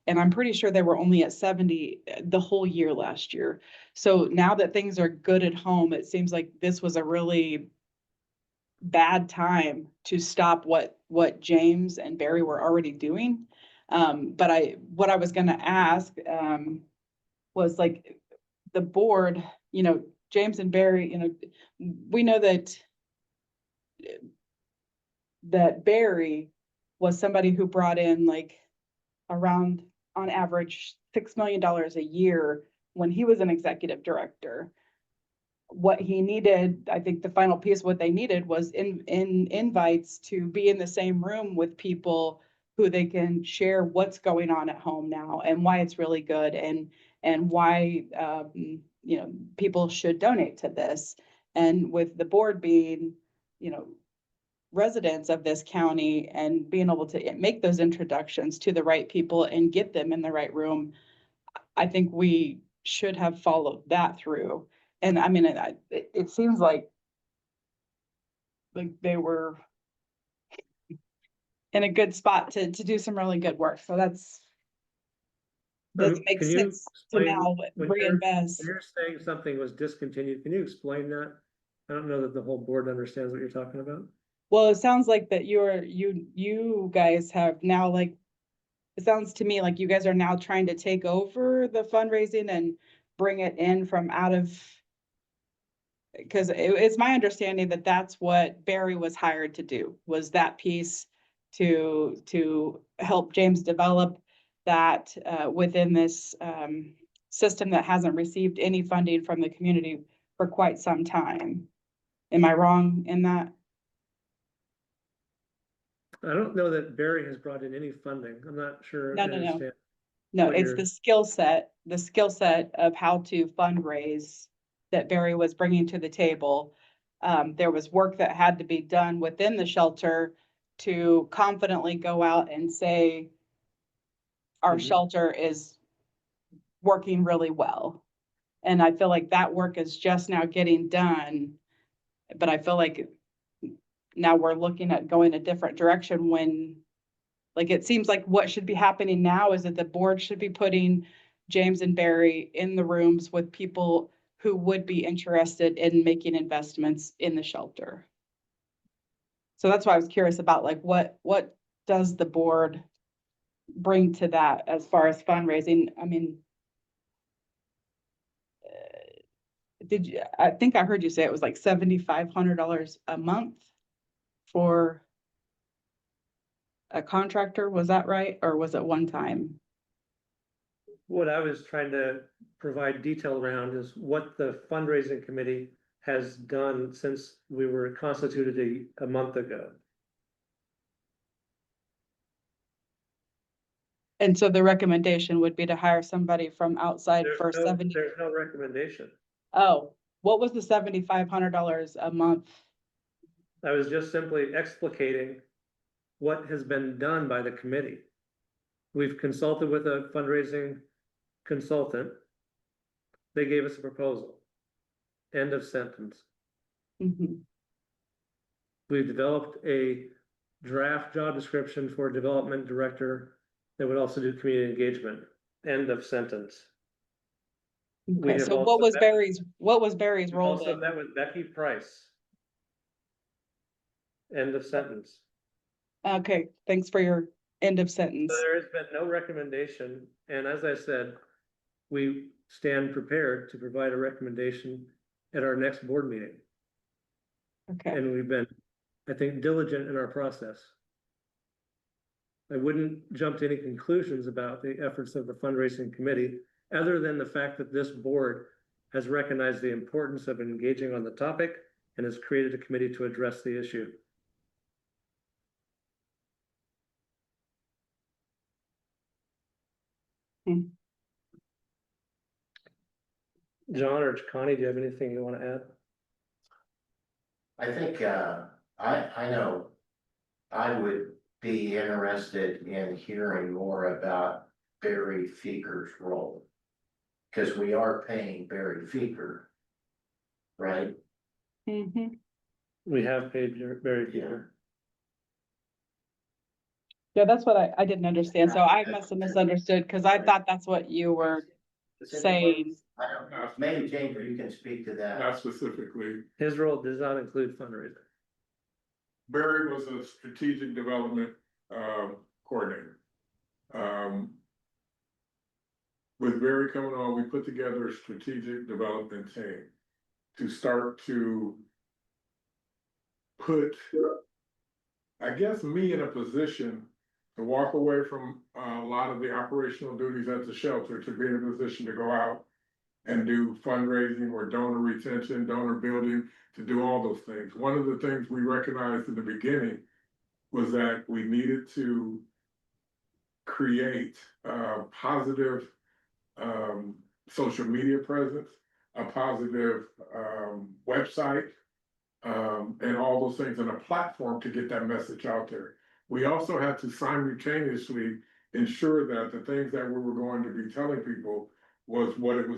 and I'm pretty sure they were only at 70 the whole year last year. So now that things are good at home, it seems like this was a really bad time to stop what James and Barry were already doing. But what I was gonna ask was like, the board, you know, James and Barry, you know, we know that Barry was somebody who brought in like around, on average, $6 million a year when he was an executive director. What he needed, I think the final piece, what they needed was in invites to be in the same room with people who they can share what's going on at home now and why it's really good and why you know, people should donate to this. And with the board being, you know, residents of this county and being able to make those introductions to the right people and get them in the right room, I think we should have followed that through. And I mean, it seems like they were in a good spot to do some really good work. So that's, doesn't make Can you sense to explain now when reinvest. you're saying something was discontinued? Can you explain that? I don't know that the whole board understands what you're talking about. Well, it sounds like that you guys have now, like, it sounds to me like you guys are now trying to take over the fundraising and bring it in from out of, because it's my understanding that that's what Barry was hired to do, was that piece to help James develop that within this system that hasn't received any funding from the community for quite some time. Am I wrong in that? I don't know that Barry has brought in any funding. I'm not sure I No. understand. No, what it's you're- the skill set of how to fundraise that Barry was bringing to the table. There was work that had to be done within the shelter to confidently go out and say, our Mhm. shelter is working really well. And I feel like that work is just now getting done. But I feel like now we're looking at going a different direction when, like, it seems like what should be happening now is that the board should be putting James and Barry in the rooms with people who would be interested in making investments in the shelter. So that's why I was curious about, like, what does the board bring to that as far as fundraising? I mean, I think I heard you say it was like $7,500 a month for a contractor, was that right? Or was it one time? What I was trying to provide detail around is what the fundraising committee has done since we were constituted a month ago. And so the recommendation would be to hire somebody from outside for 70. There's no recommendation. Oh, what was the $7,500 a month? I was just simply explicating what has been done by the committee. We've consulted with a fundraising consultant. They gave us a proposal. End of sentence. Mhm. We've developed a draft job description for a development director that would also do community engagement. End of sentence. We Okay, have so also what was met- Barry's We role also then? met with Becky Price. End of sentence. Okay, thanks for your end of So sentence. there has been no recommendation, and as I said, we stand prepared to provide a recommendation at our next board meeting. Okay, And we've been, I think, diligent in our process. I wouldn't jump to any conclusions about the efforts of the fundraising committee, other than the fact that this board has recognized the importance of engaging on the topic and has created a committee to address the issue. John or Connie, do you have anything you want to add? I think, I know I would be interested in hearing more about Barry Feeker's role. Cause we are paying Barry Feeker, right? Mhm. We have paid Barry Yeah. Feeker. Yeah, that's what I didn't understand. So I must have misunderstood because I thought that's what you were saying. I don't know, maybe James, you can speak to that. Not specifically. His role does not include fundraising. Barry was a strategic development, coordinator. With Barry coming on, we put together a strategic development team to start to put, I guess, me in a position to walk away from a lot of the operational duties at the shelter, to be in a position to go out and do fundraising or donor retention, donor building, to do all those things. One of the things we recognized in the beginning was that we needed to create a positive social media presence, a positive website, and all those things, and a platform to get that message out there. We also had to simultaneously ensure that the things that we were going to be telling people was what it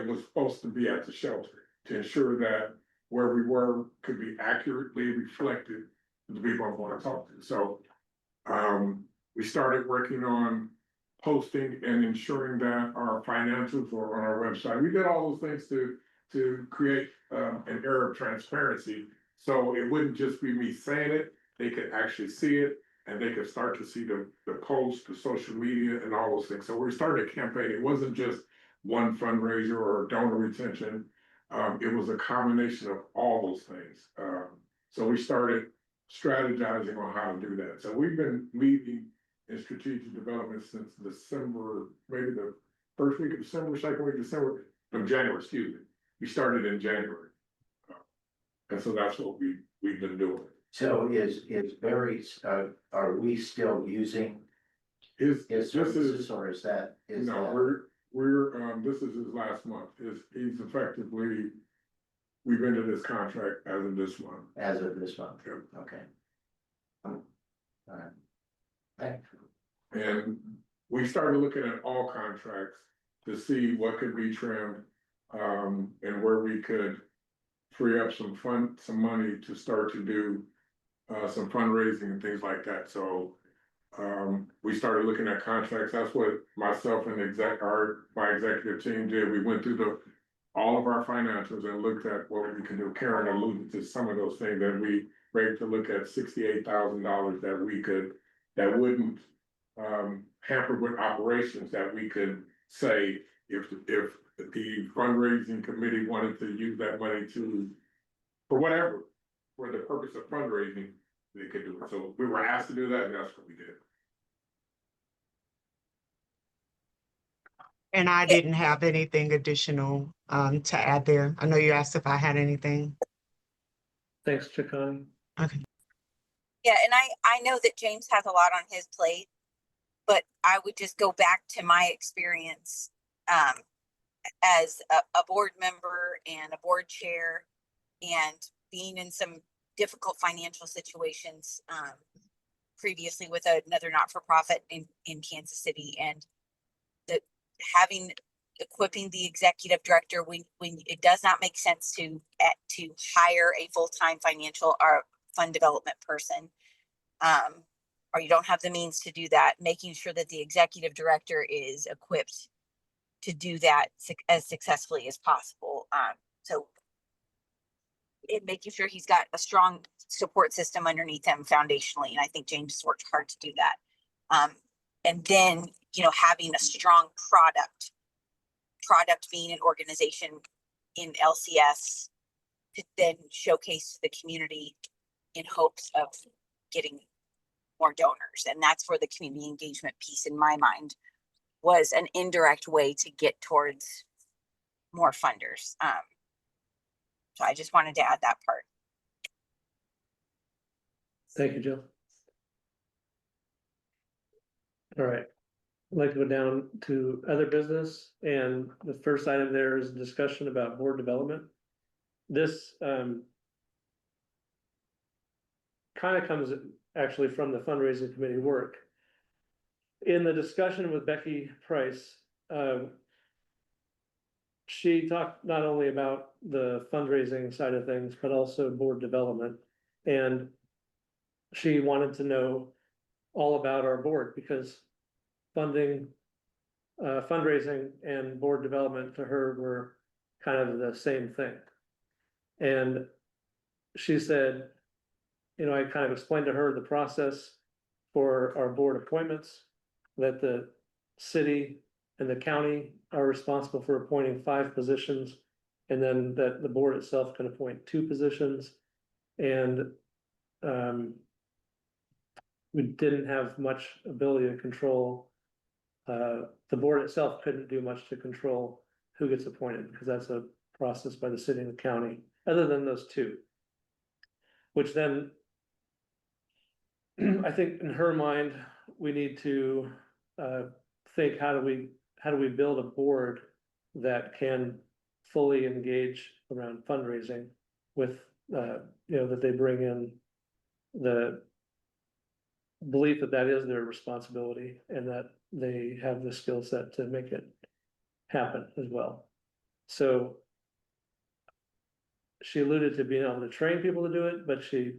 was supposed to be at the shelter, to ensure that where we were could be accurately reflected to the people I want to talk to. So we started working on posting and ensuring that our financials were on our website. We did all those things to create an air of transparency. So it wouldn't just be me saying it, they could actually see it, and they could start to see the posts, the social media, and all those things. So we started a campaign. It wasn't just one fundraiser or donor retention. It was a combination of all those things. So we started strategizing on how to do that. So we've been meeting in strategic development since December, maybe the first week of December, second week of December, of January, excuse me. We started in January. And so that's what we've been doing. So is Barry's, are we still using his services, or is that? No, we're, this is his last month. He's effectively, we've ended his contract as of this month. As of this month, Yeah. okay. All right. Thanks. And we started looking at all contracts to see what could be trimmed, and where we could free up some money to start to do some fundraising and things like that. So we started looking at contracts. That's what myself and my executive team did. We went through all of our financials and looked at what we can do. Karen alluded to some of those things that we were able to look at $68,000 that wouldn't hamper with operations, that we could say if the fundraising committee wanted to use that money for whatever, for the purpose of fundraising, they could do it. So we were asked to do that, and that's what we did. And I didn't have anything additional to add there. I know you asked if I had anything. Thanks, Chakani. Okay. Yeah, and I know that James has a lot on his plate, but I would just go back to my experience as a board member and a board chair and being in some difficult financial situations previously with another not-for-profit in Kansas City, and the having equipping the executive director when it does not make sense to hire a full-time financial or fund development person, or you don't have the means to do that, making sure that the executive director is equipped to do that as successfully as possible. So making sure he's got a strong support system underneath him foundationally. And I think James has worked hard to do that. And then, having a strong product being an organization in LCS to then showcase to the community in hopes of getting more donors. And that's where the community engagement piece in my mind was an indirect way to get towards more funders. So I just wanted to add that part. Thank you, Jill. All right, I'd like to go down to other business, and the first item there is a discussion about board development. This kind of comes actually from the fundraising committee work. In the discussion with Becky Price, she talked not only about the fundraising side of things, but also board development. And she wanted to know all about our board, because fundraising and board development to her were kind of the same thing. And she said, I kind of explained to her the process for our board appointments, that the city and the county are responsible for appointing 5 positions, and then that the board itself can appoint 2 positions. And we didn't have much ability to control, the board itself couldn't do much to control who gets appointed, because that's a process by the city and the county, other than those 2. Which then, I think in her mind, we need to think, how do we build a board that can fully engage around fundraising with, that they bring in the belief that that is their responsibility, and that they have the skill set to make it happen as well. So she alluded to being able to train people to do it, but she,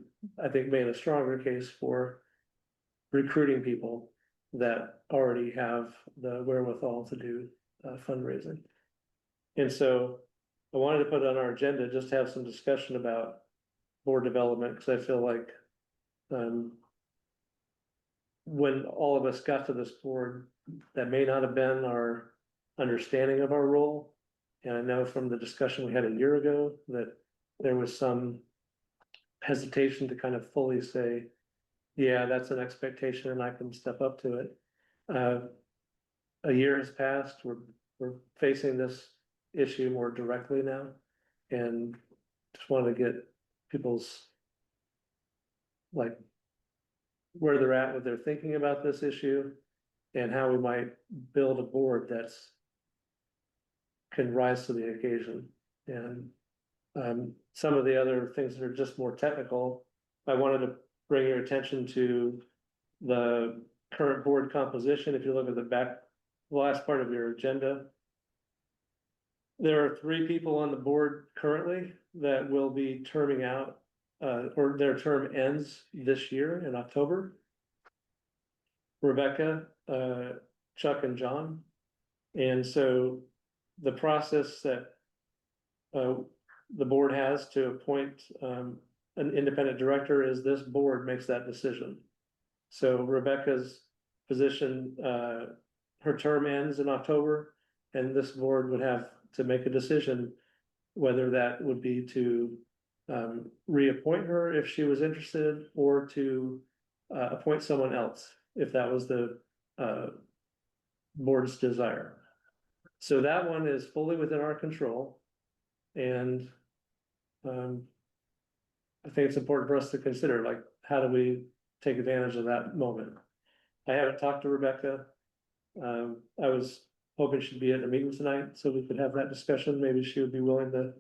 I think, made a stronger case for recruiting people that already have the wherewithal to do fundraising. And so I wanted to put on our agenda, just to have some discussion about board development, because I feel like when all of us got to this board, that may not have been our understanding of our role. And I know from the discussion we had a year ago that there was some hesitation to kind of fully say, yeah, that's an expectation and I can step up to it. A year has passed, we're facing this issue more directly now, and just wanted to get people's, like, where they're at, what they're thinking about this issue, and how we might build a board that's can rise to the occasion. And some of the other things that are just more technical, I wanted to bring your attention to the current board composition. If you look at the last part of your agenda, there are 3 people on the board currently that will be terming out, or their term ends this year in October. Rebecca, Chuck, and John. And so the process that the board has to appoint an independent director is this board makes that decision. So Rebecca's position, her term ends in October, and this board would have to make a decision whether that would be to reappoint her if she was interested, or to appoint someone else if that was the board's desire. So that one is fully within our control, and I think it's important for us to consider, like, how do we take advantage of that moment? I haven't talked to Rebecca. I was hoping she'd be at the meeting tonight, so we could have that discussion. Maybe she would be willing to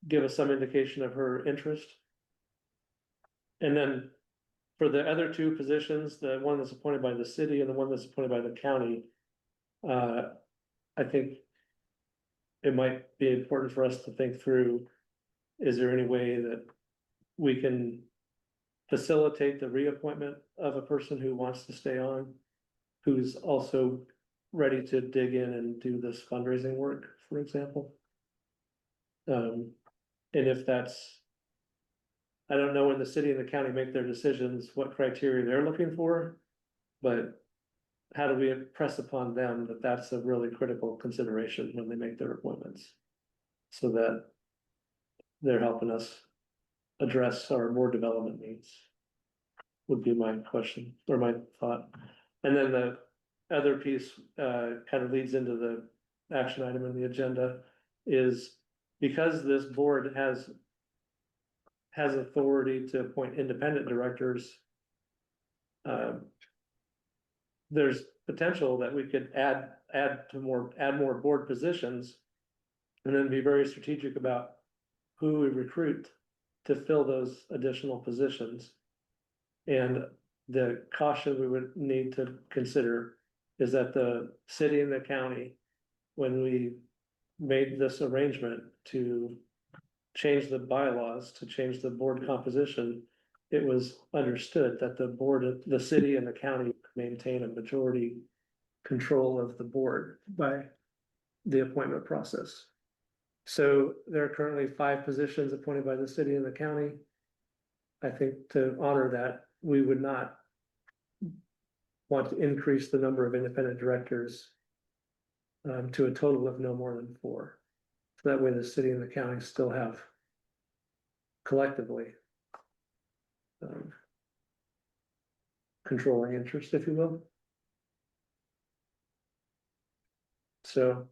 give us some indication of her interest. And then for the other two positions, the one that's appointed by the city and the one that's appointed by the county, I think it might be important for us to think through, is there any way that we can facilitate the reappointment of a person who wants to stay on, who's also ready to dig in and do this fundraising work, for example? And if that's, I don't know when the city and the county make their decisions, what criteria they're looking for, but how do we impress upon them that that's a really critical consideration when they make their appointments? So that they're helping us address our board development needs, would be my question or my thought. And then the other piece kind of leads into the action item in the agenda, is because this board has authority to appoint independent directors. There's potential that we could add more board positions, and then be very strategic about who we recruit to fill those additional positions. And the caution we would need to consider is that the city and the county, when we made this arrangement to change the bylaws, to change the board composition, it was understood that the city and the county maintain a majority control of the board by the appointment process. So there are currently 5 positions appointed by the city and the county. I think to honor that, we would not want to increase the number of independent directors to a total of no more than 4. So that way the city and the county still have collectively controlling interest, if you will. So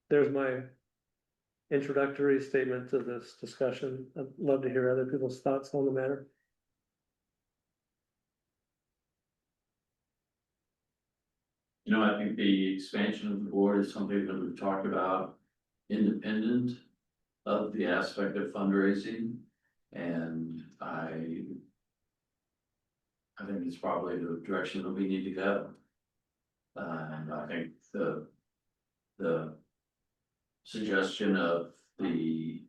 there's my introductory statement to this discussion. I'd love to hear other people's thoughts on the matter. You know, I think the expansion of the board is something that we've talked about independent of the aspect of fundraising. And I think it's probably the direction that we need to go. And I think the suggestion of the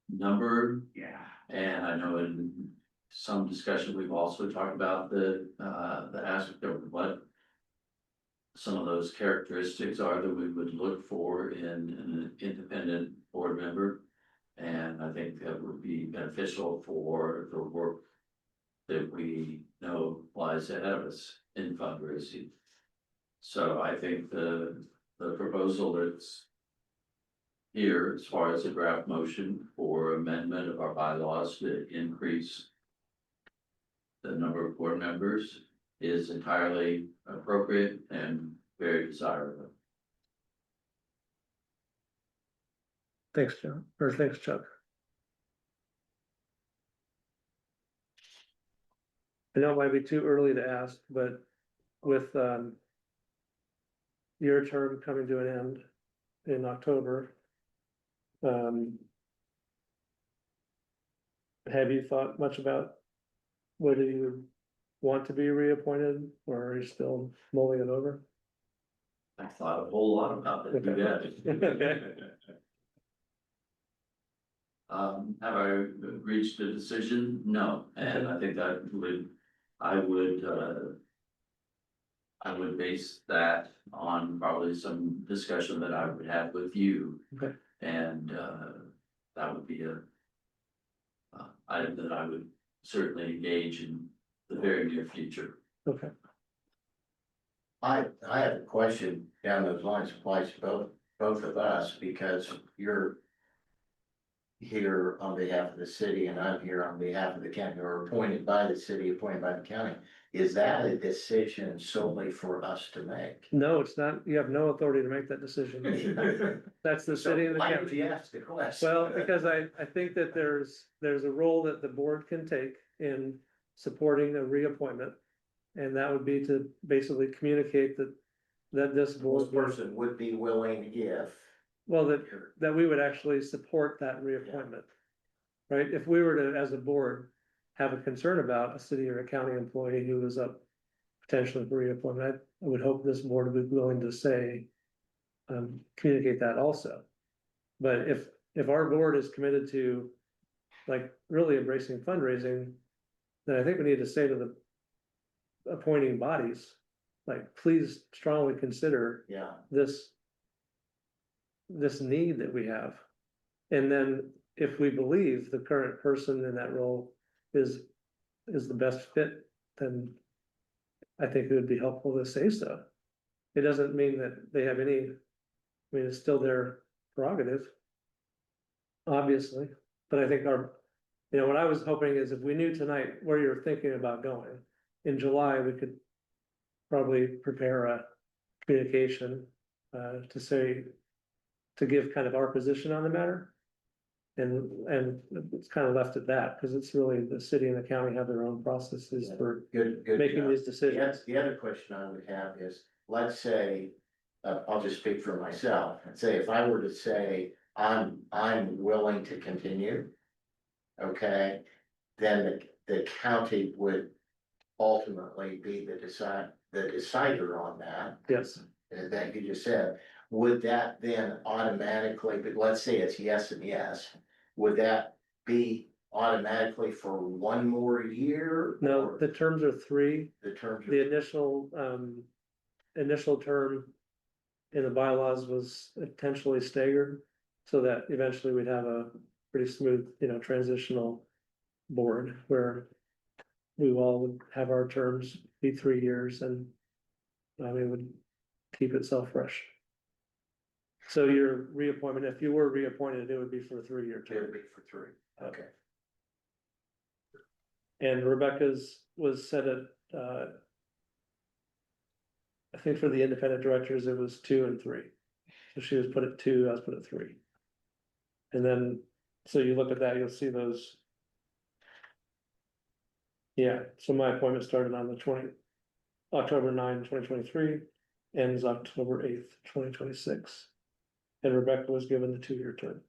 number. Yeah. And I know in some discussion, we've also talked about the aspect of what some of those characteristics are that we would look for in an independent board member. And I think that would be beneficial for the work that we know lies ahead of us in fundraising. So I think the proposal that's here, as far as a draft motion for amendment of our bylaws to increase the number of board members, is entirely appropriate and very desirable. Thanks, John, or thanks, Chuck. I know it might be too early to ask, but with your term coming to an end in October, have you thought much about whether you want to be reappointed, or are you still mulling it over? I thought a whole lot about it. Have I reached a decision? No, and I think that I would base that on probably some discussion that I would have with you. Okay. And that would be a item that I would certainly engage in the very near future. Okay. I have a question down those lines, applies to both of us, because you're here on behalf of the city and I'm here on behalf of the county, or appointed by the city, appointed by the county. Is that a decision solely for us to make? No, it's not. You have no authority to make that decision. That's the city and the Why county. did you ask the question? Well, because I think that there's a role that the board can take in supporting a reappointment. And that would be to basically communicate that that this This board, would- person would be willing if. well, that we would actually support that reappointment. Right? If we were to, as a board, have a concern about a city or a county employee who was up potentially for reappointment, I would hope this board would be willing to say, communicate that also. But if our board is committed to, like, really embracing fundraising, then I think we need to say to the appointing bodies, like, please strongly consider Yeah, this need that we have. And then if we believe the current person in that role is the best fit, then I think it would be helpful to say so. It doesn't mean that they have any, I mean, it's still their prerogative, obviously, but I think what I was hoping is if we knew tonight where you're thinking about going, in July, we could probably prepare a communication to give kind of our position on the matter. And it's kind of left at that, because it's really the city and the county have their own processes for good. making job. these decisions. The other question I would have is, let's say, I'll just speak for myself, and say if I were to say, I'm willing to continue. Okay, then the county would ultimately be the decider on that. Yes, That you just said, would that then automatically, but let's say it's yes and yes, would that be automatically for one more year? no, or the terms are 3. the terms. The initial term in the bylaws was potentially staggered, so that eventually we'd have a pretty smooth, transitional board where we all would have our terms be 3 years, and we would keep it fresh. So your reappointment, if you were reappointed, it would be for a 3-year It would term. be for 3, okay. And Rebecca's was set at, I think for the independent directors, it was 2 and 3. So she was put at 2, I was put at 3. And then, so you look at that, you'll see those. Yeah, so my appointment started on October 9, 2023, ends October 8th, 2026. And Rebecca was given the 2-year term.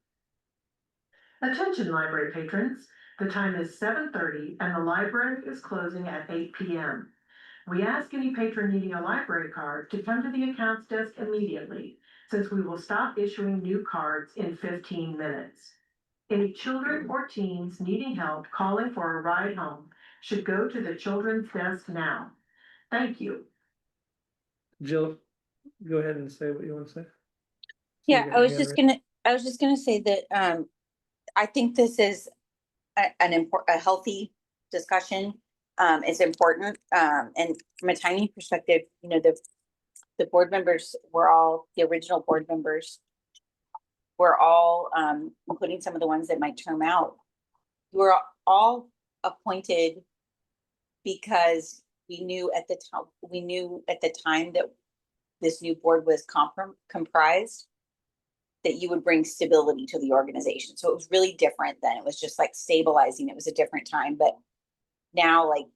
Attention library patrons, the time is 7:30 and the library is closing at 8 p.m. We ask any patron needing a library card to come to the accounts desk immediately, since we will stop issuing new cards in 15 minutes. Any children or teens needing help calling for a ride home should go to the children's desk now. Thank you. Jill, go ahead and say what you want to say. Yeah, I was just gonna say that, I think this is a healthy discussion. It's important, and from a timing perspective, the board members were all, the original board members were all, including some of the ones that might term out, were all appointed because we knew at the time that this new board was comprised, that you would bring stability to the organization. So it was really different then. It was just like stabilizing. It was a different time. But now, like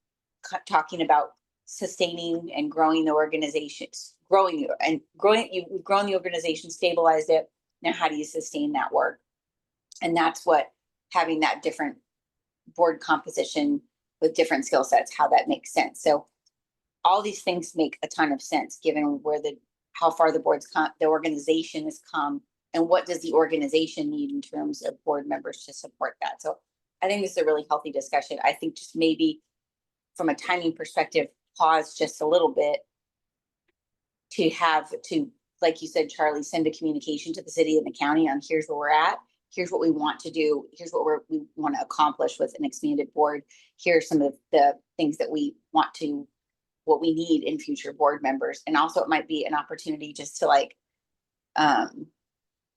talking about sustaining and growing the organization, you've grown the organization, stabilized it. Now, how do you sustain that work? And that's what having that different board composition with different skill sets, how that makes sense. So all these things make a ton of sense given how far the organization has come, and what does the organization need in terms of board members to support that. So I think this is a really healthy discussion. I think just maybe from a timing perspective, pause just a little bit to, like you said, Charlie, send a communication to the city and the county on here's where we're at. Here's what we want to do. Here's what we want to accomplish with an expanded board. Here's some of the things that we what we need in future board members. And also it might be an opportunity just to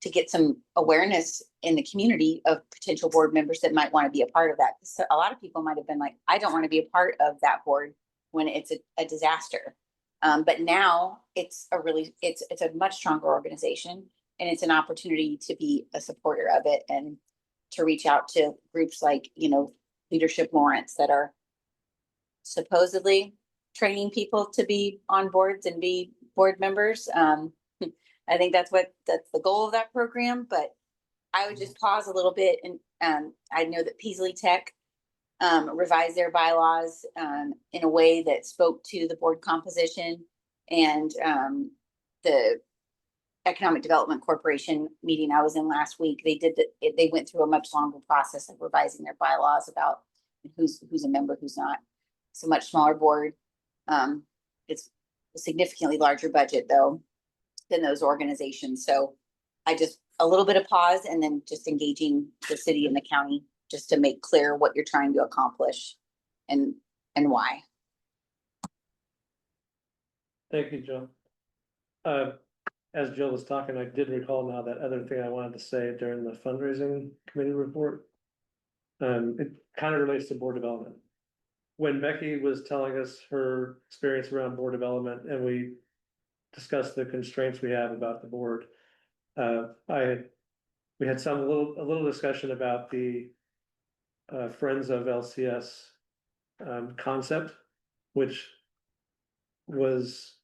get some awareness in the community of potential board members that might want to be a part of that. So a lot of people might have been like, I don't want to be a part of that board when it's a disaster. But now it's a much stronger organization, and it's an opportunity to be a supporter of it and to reach out to groups like, Leadership Lawrence that are supposedly training people to be on boards and be board members. I think that's the goal of that program, but I would just pause a little bit and, I know that Peasley Tech revised their bylaws, in a way that spoke to the board composition, and, the Economic Development Corporation meeting I was in last week, they went through a much longer process of revising their bylaws about who's a member, who's not. It's a much smaller board. It's a significantly larger budget though than those organizations. So a little bit of pause and then just engaging the city and the county just to make clear what you're trying to accomplish and why. Thank you, Jill. As Jill was talking, I did recall now that other thing I wanted to say during the fundraising committee report. It kind of relates to board development. When Becky was telling us her experience around board development and we discussed the constraints we have about the board, we had a little discussion about the Friends of LCS concept, which was,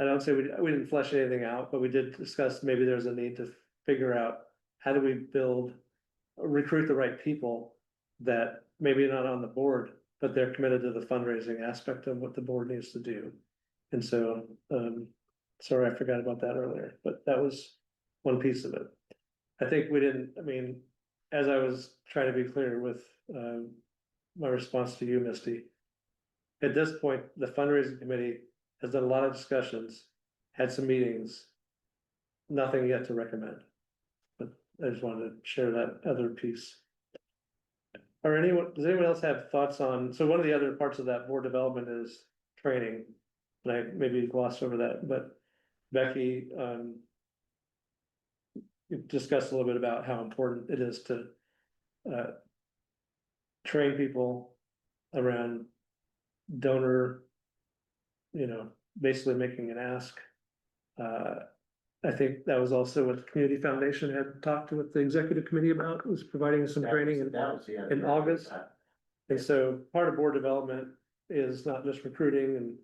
I don't say we didn't flesh anything out, but we did discuss maybe there's a need to figure out how do we recruit the right people that maybe not on the board, but they're committed to the fundraising aspect of what the board needs to do. And so, sorry, I forgot about that earlier, but that was one piece of it. I think as I was trying to be clear with my response to you, Misty, at this point, the fundraising committee has done a lot of discussions, had some meetings, nothing yet to recommend. But I just wanted to share that other piece. Does anyone else have thoughts on, so one of the other parts of that board development is training. And I maybe glossed over that, but Becky, you discussed a little bit about how important it is to train people around donor, basically making an ask. I think that was also what the community foundation had talked with the executive committee about, was providing some training in August. And so part of board development is not just recruiting and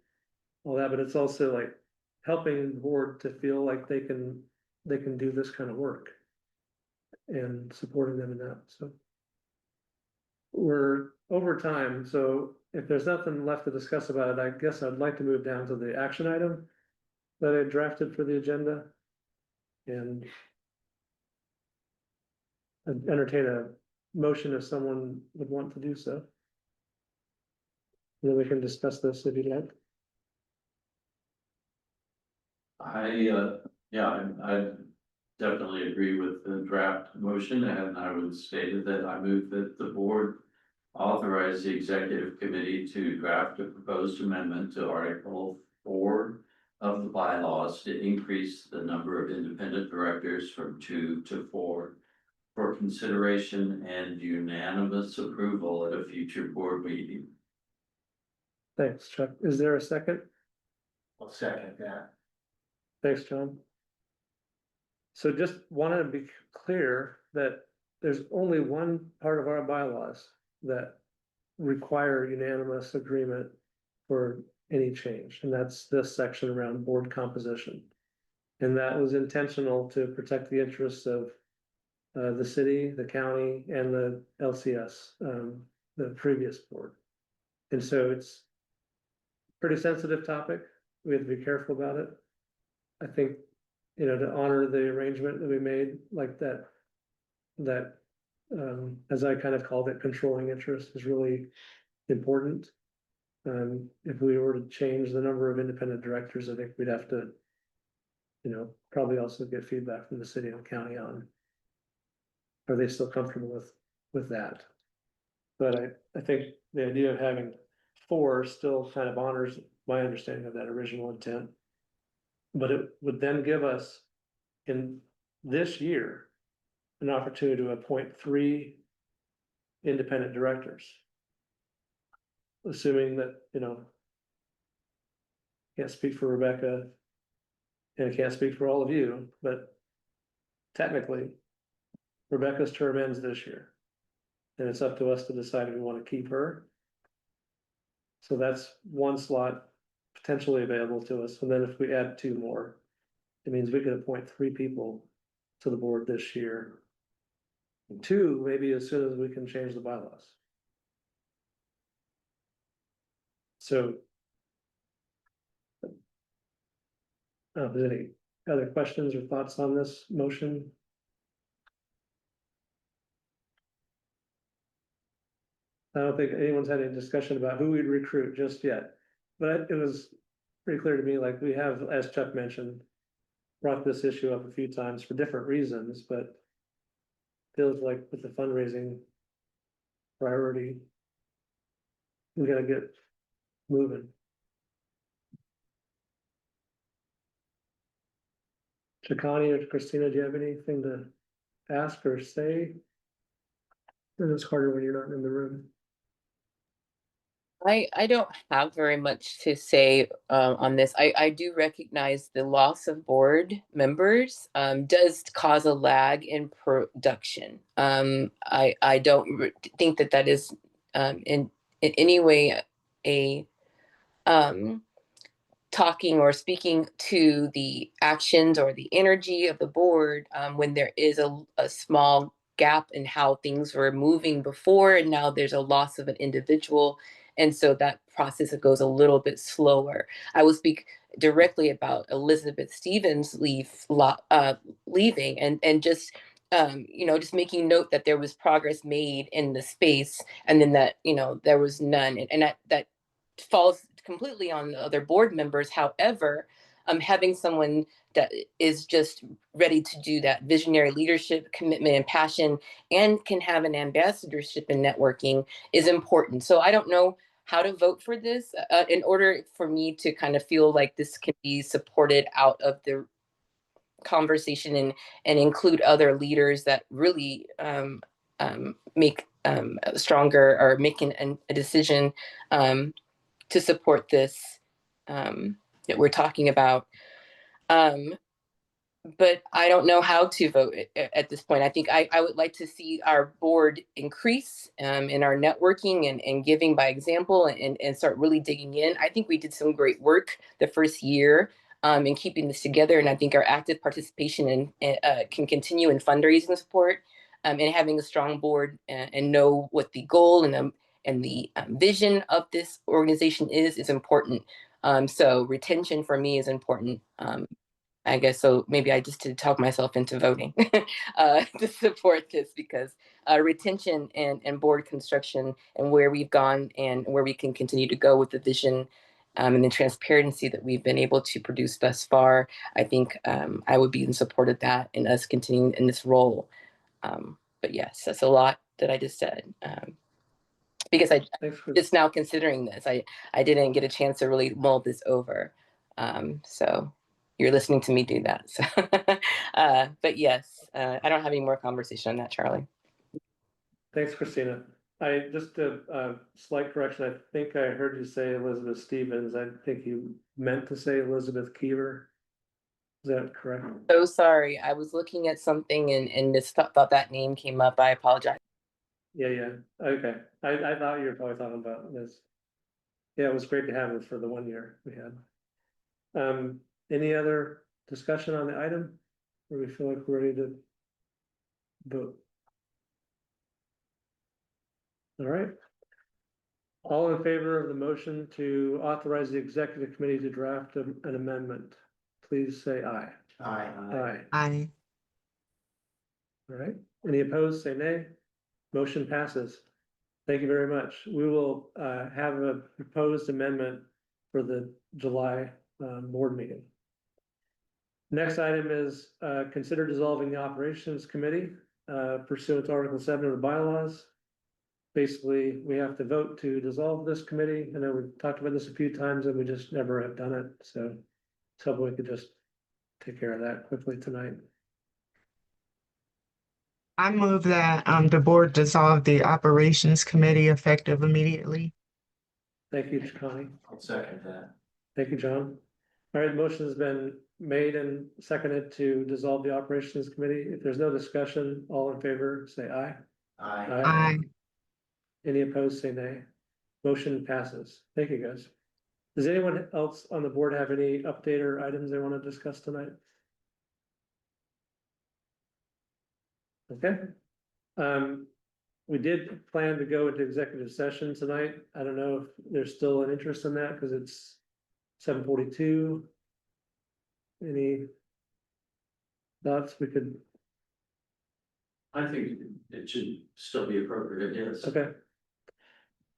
all that, but it's also like helping the board to feel like they can do this kind of work and supporting them in that. So we're over time, so if there's nothing left to discuss about it, I guess I'd like to move down to the action item that I drafted for the agenda. And I'd entertain a motion if someone would want to do so. Then we can discuss this if you'd like. I definitely agree with the draft motion, and I would state that I move that the board authorize the executive committee to draft a proposed amendment to Article 4 of the bylaws to increase the number of independent directors from 2 to 4 for consideration and unanimous approval at a future board meeting. Thanks, Chuck. Is there a second? I'll second that. Thanks, John. So just wanted to be clear that there's only one part of our bylaws that require unanimous agreement for any change, and that's this section around board composition. And that was intentional to protect the interests of the city, the county, and the LCS, the previous board. And so it's a pretty sensitive topic. We have to be careful about it. I think, to honor the arrangement that we made, like that, as I kind of called it, controlling interest is really important. If we were to change the number of independent directors, I think we'd have to, probably also get feedback from the city and the county on, are they still comfortable with that? But I think the idea of having 4 still kind of honors my understanding of that original intent. But it would then give us, in this year, an opportunity to appoint 3 independent directors. Assuming that, can't speak for Rebecca, and I can't speak for all of you, but technically, Rebecca's term ends this year. And it's up to us to decide if we want to keep her. So that's one slot potentially available to us, and then if we add 2 more, it means we could appoint 3 people to the board this year. And 2, maybe as soon as we can change the bylaws. So. If there's any other questions or thoughts on this motion? I don't think anyone's had any discussion about who we'd recruit just yet, but it was pretty clear to me, like we have, as Chuck mentioned, brought this issue up a few times for different reasons, but feels like with the fundraising priority, we gotta get moving. Chakani or Christina, do you have anything to ask or say? And it's harder when you're not in the room. I don't have very much to say on this. I do recognize the loss of board members does cause a lag in production. I don't think that is in any way a talking or speaking to the actions or the energy of the board when there is a small gap in how things were moving before, and now there's a loss of an individual, and so that process goes a little bit slower. I will speak directly about Elizabeth Stevens leaving, and just just making note that there was progress made in the space, and then that there was none, and that falls completely on the other board members. However, having someone that is just ready to do that visionary leadership, commitment, and passion, and can have an ambassadorship and networking is important. So I don't know how to vote for this in order for me to kind of feel like this can be supported out of the conversation and include other leaders that really make stronger or making a decision to support this that we're talking about. But I don't know how to vote at this point. I think I would like to see our board increase in our networking and giving by example, and start really digging in. I think we did some great work the first year in keeping this together, and I think our active participation can continue in fundraising support and having a strong board and know what the goal and the vision of this organization is important. So retention for me is important. I guess so. Maybe I just did talk myself into voting to support this, because retention and board construction and where we've gone and where we can continue to go with the vision and the transparency that we've been able to produce thus far, I think I would be in support of that and us continuing in this role. But yes, that's a lot that I just said. Because I just now considering this, I didn't get a chance to really mull this over. So you're listening to me do that. So, but yes, I don't have any more conversation on that, Charlie. Thanks, Christina. I just a slight correction. I think I heard you say Elizabeth Stevens. I think you meant to say Elizabeth Keever. Is that correct? So sorry. I was looking at something and just thought that name came up. I apologize. Yeah. Okay. I thought you were probably talking about this. Yeah, it was great to have her for the 1 year we had. Any other discussion on the item? Or we feel like we're ready to vote? All right. All in favor of the motion to authorize the executive committee to draft an amendment, please say aye. Aye. Aye. All right. Any opposed, say nay. Motion passes. Thank you very much. We will have a proposed amendment for the July board meeting. Next item is consider dissolving the operations committee pursuant to Article 7 of the bylaws. Basically, we have to vote to dissolve this committee. I know we've talked about this a few times and we just never have done it. So we could just take care of that quickly tonight. I move that the board dissolve the operations committee effective immediately. Thank you, Chakani. I'll second that. Thank you, John. All right, motion has been made and seconded to dissolve the operations committee. If there's no discussion, all in favor, say aye. Aye. Any opposed, say nay. Motion passes. Thank you, guys. Does anyone else on the board have any update or items they want to discuss tonight? Okay. We did plan to go into executive session tonight. I don't know if there's still an interest in that because it's 7:42. Any thoughts we could, I think it should still be appropriate, yes. okay.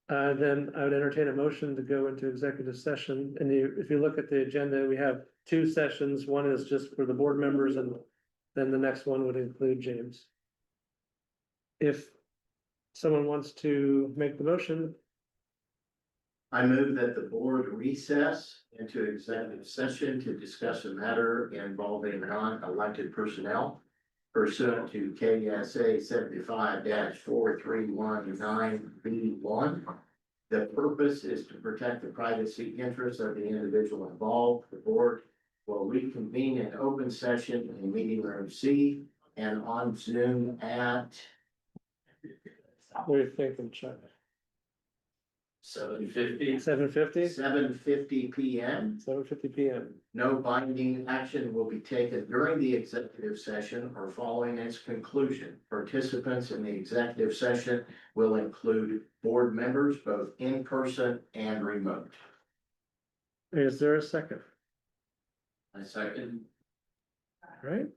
Then I would entertain a motion to go into executive session. And if you look at the agenda, we have two sessions. One is just for the board members and then the next one would include James. If someone wants to make the motion, I move that the board recess into executive session to discuss a matter involving non-elected personnel pursuant to KSA 75-4319B1. The purpose is to protect the privacy interests of the individual involved. The board will reconvene in open session in meeting room C and on Zoom at what do you think, Chuck? 7:50. 7:50? 7:50 PM. 7:50 PM. No binding action will be taken during the executive session or following its conclusion. Participants in the executive session will include board members, both in person and remote. Is there a second? I second. All right.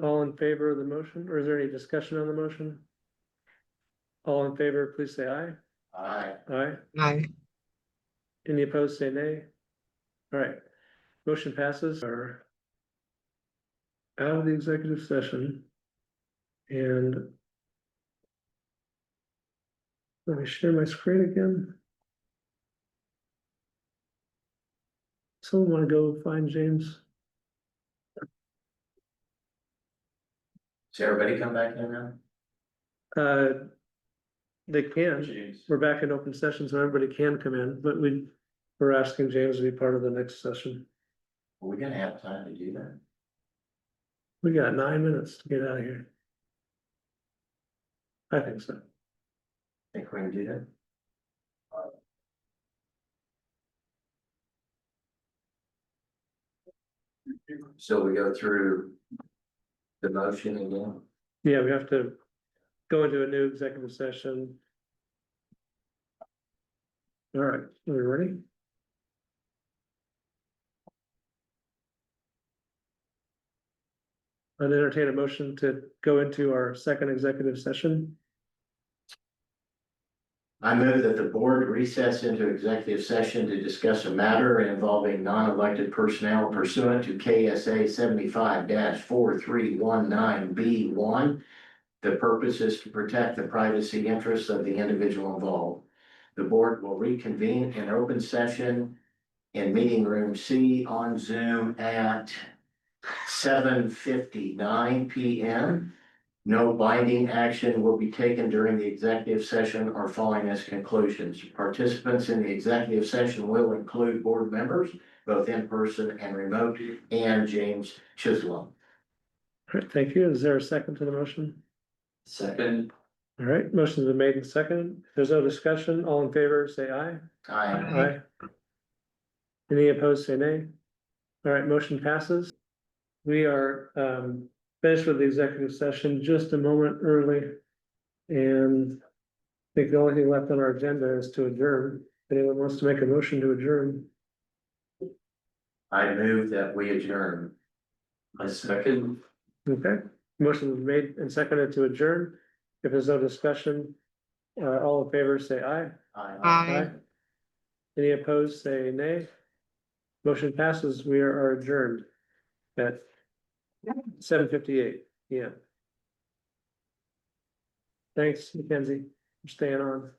All in favor of the motion, or is there any discussion on the motion? All in favor, please say aye. Aye. Aye. Aye. Any opposed, say nay. All right, motion passes. Are out of the executive session. And let me share my screen again. Someone want to go find James? Does everybody come back in now? They can. James. We're back in open session, so everybody can come in, but we're asking James to be part of the next session. Are we gonna have time to do that? We got 9 minutes to get out of here. I think so. Think we can do that? So we go through the motion again? Yeah, we have to go into a new executive session. All right, are we ready? I'd entertain a motion to go into our second executive session. I move that the board recess into executive session to discuss a matter involving non-elected personnel pursuant to KSA 75-4319B1. The purpose is to protect the privacy interests of the individual involved. The board will reconvene in open session in meeting room C on Zoom at 7:59 PM. No binding action will be taken during the executive session or following its conclusions. Participants in the executive session will include board members, both in person and remote, and James Chisholm. All right, thank you. Is there a second to the motion? Second. All right, motion's been made and seconded. If there's no discussion, all in favor, say aye. Aye. Aye. Any opposed, say nay. All right, motion passes. We are finished with the executive session just a moment early. And I think the only thing left on our agenda is to adjourn. If anyone wants to make a motion to adjourn? I move that we adjourn. I second. Okay, motion was made and seconded to adjourn. If there's no discussion, all in favor, say aye. Aye. Any opposed, say nay. Motion passes. We are adjourned at 7:58 PM. Thanks, Mackenzie, for staying on.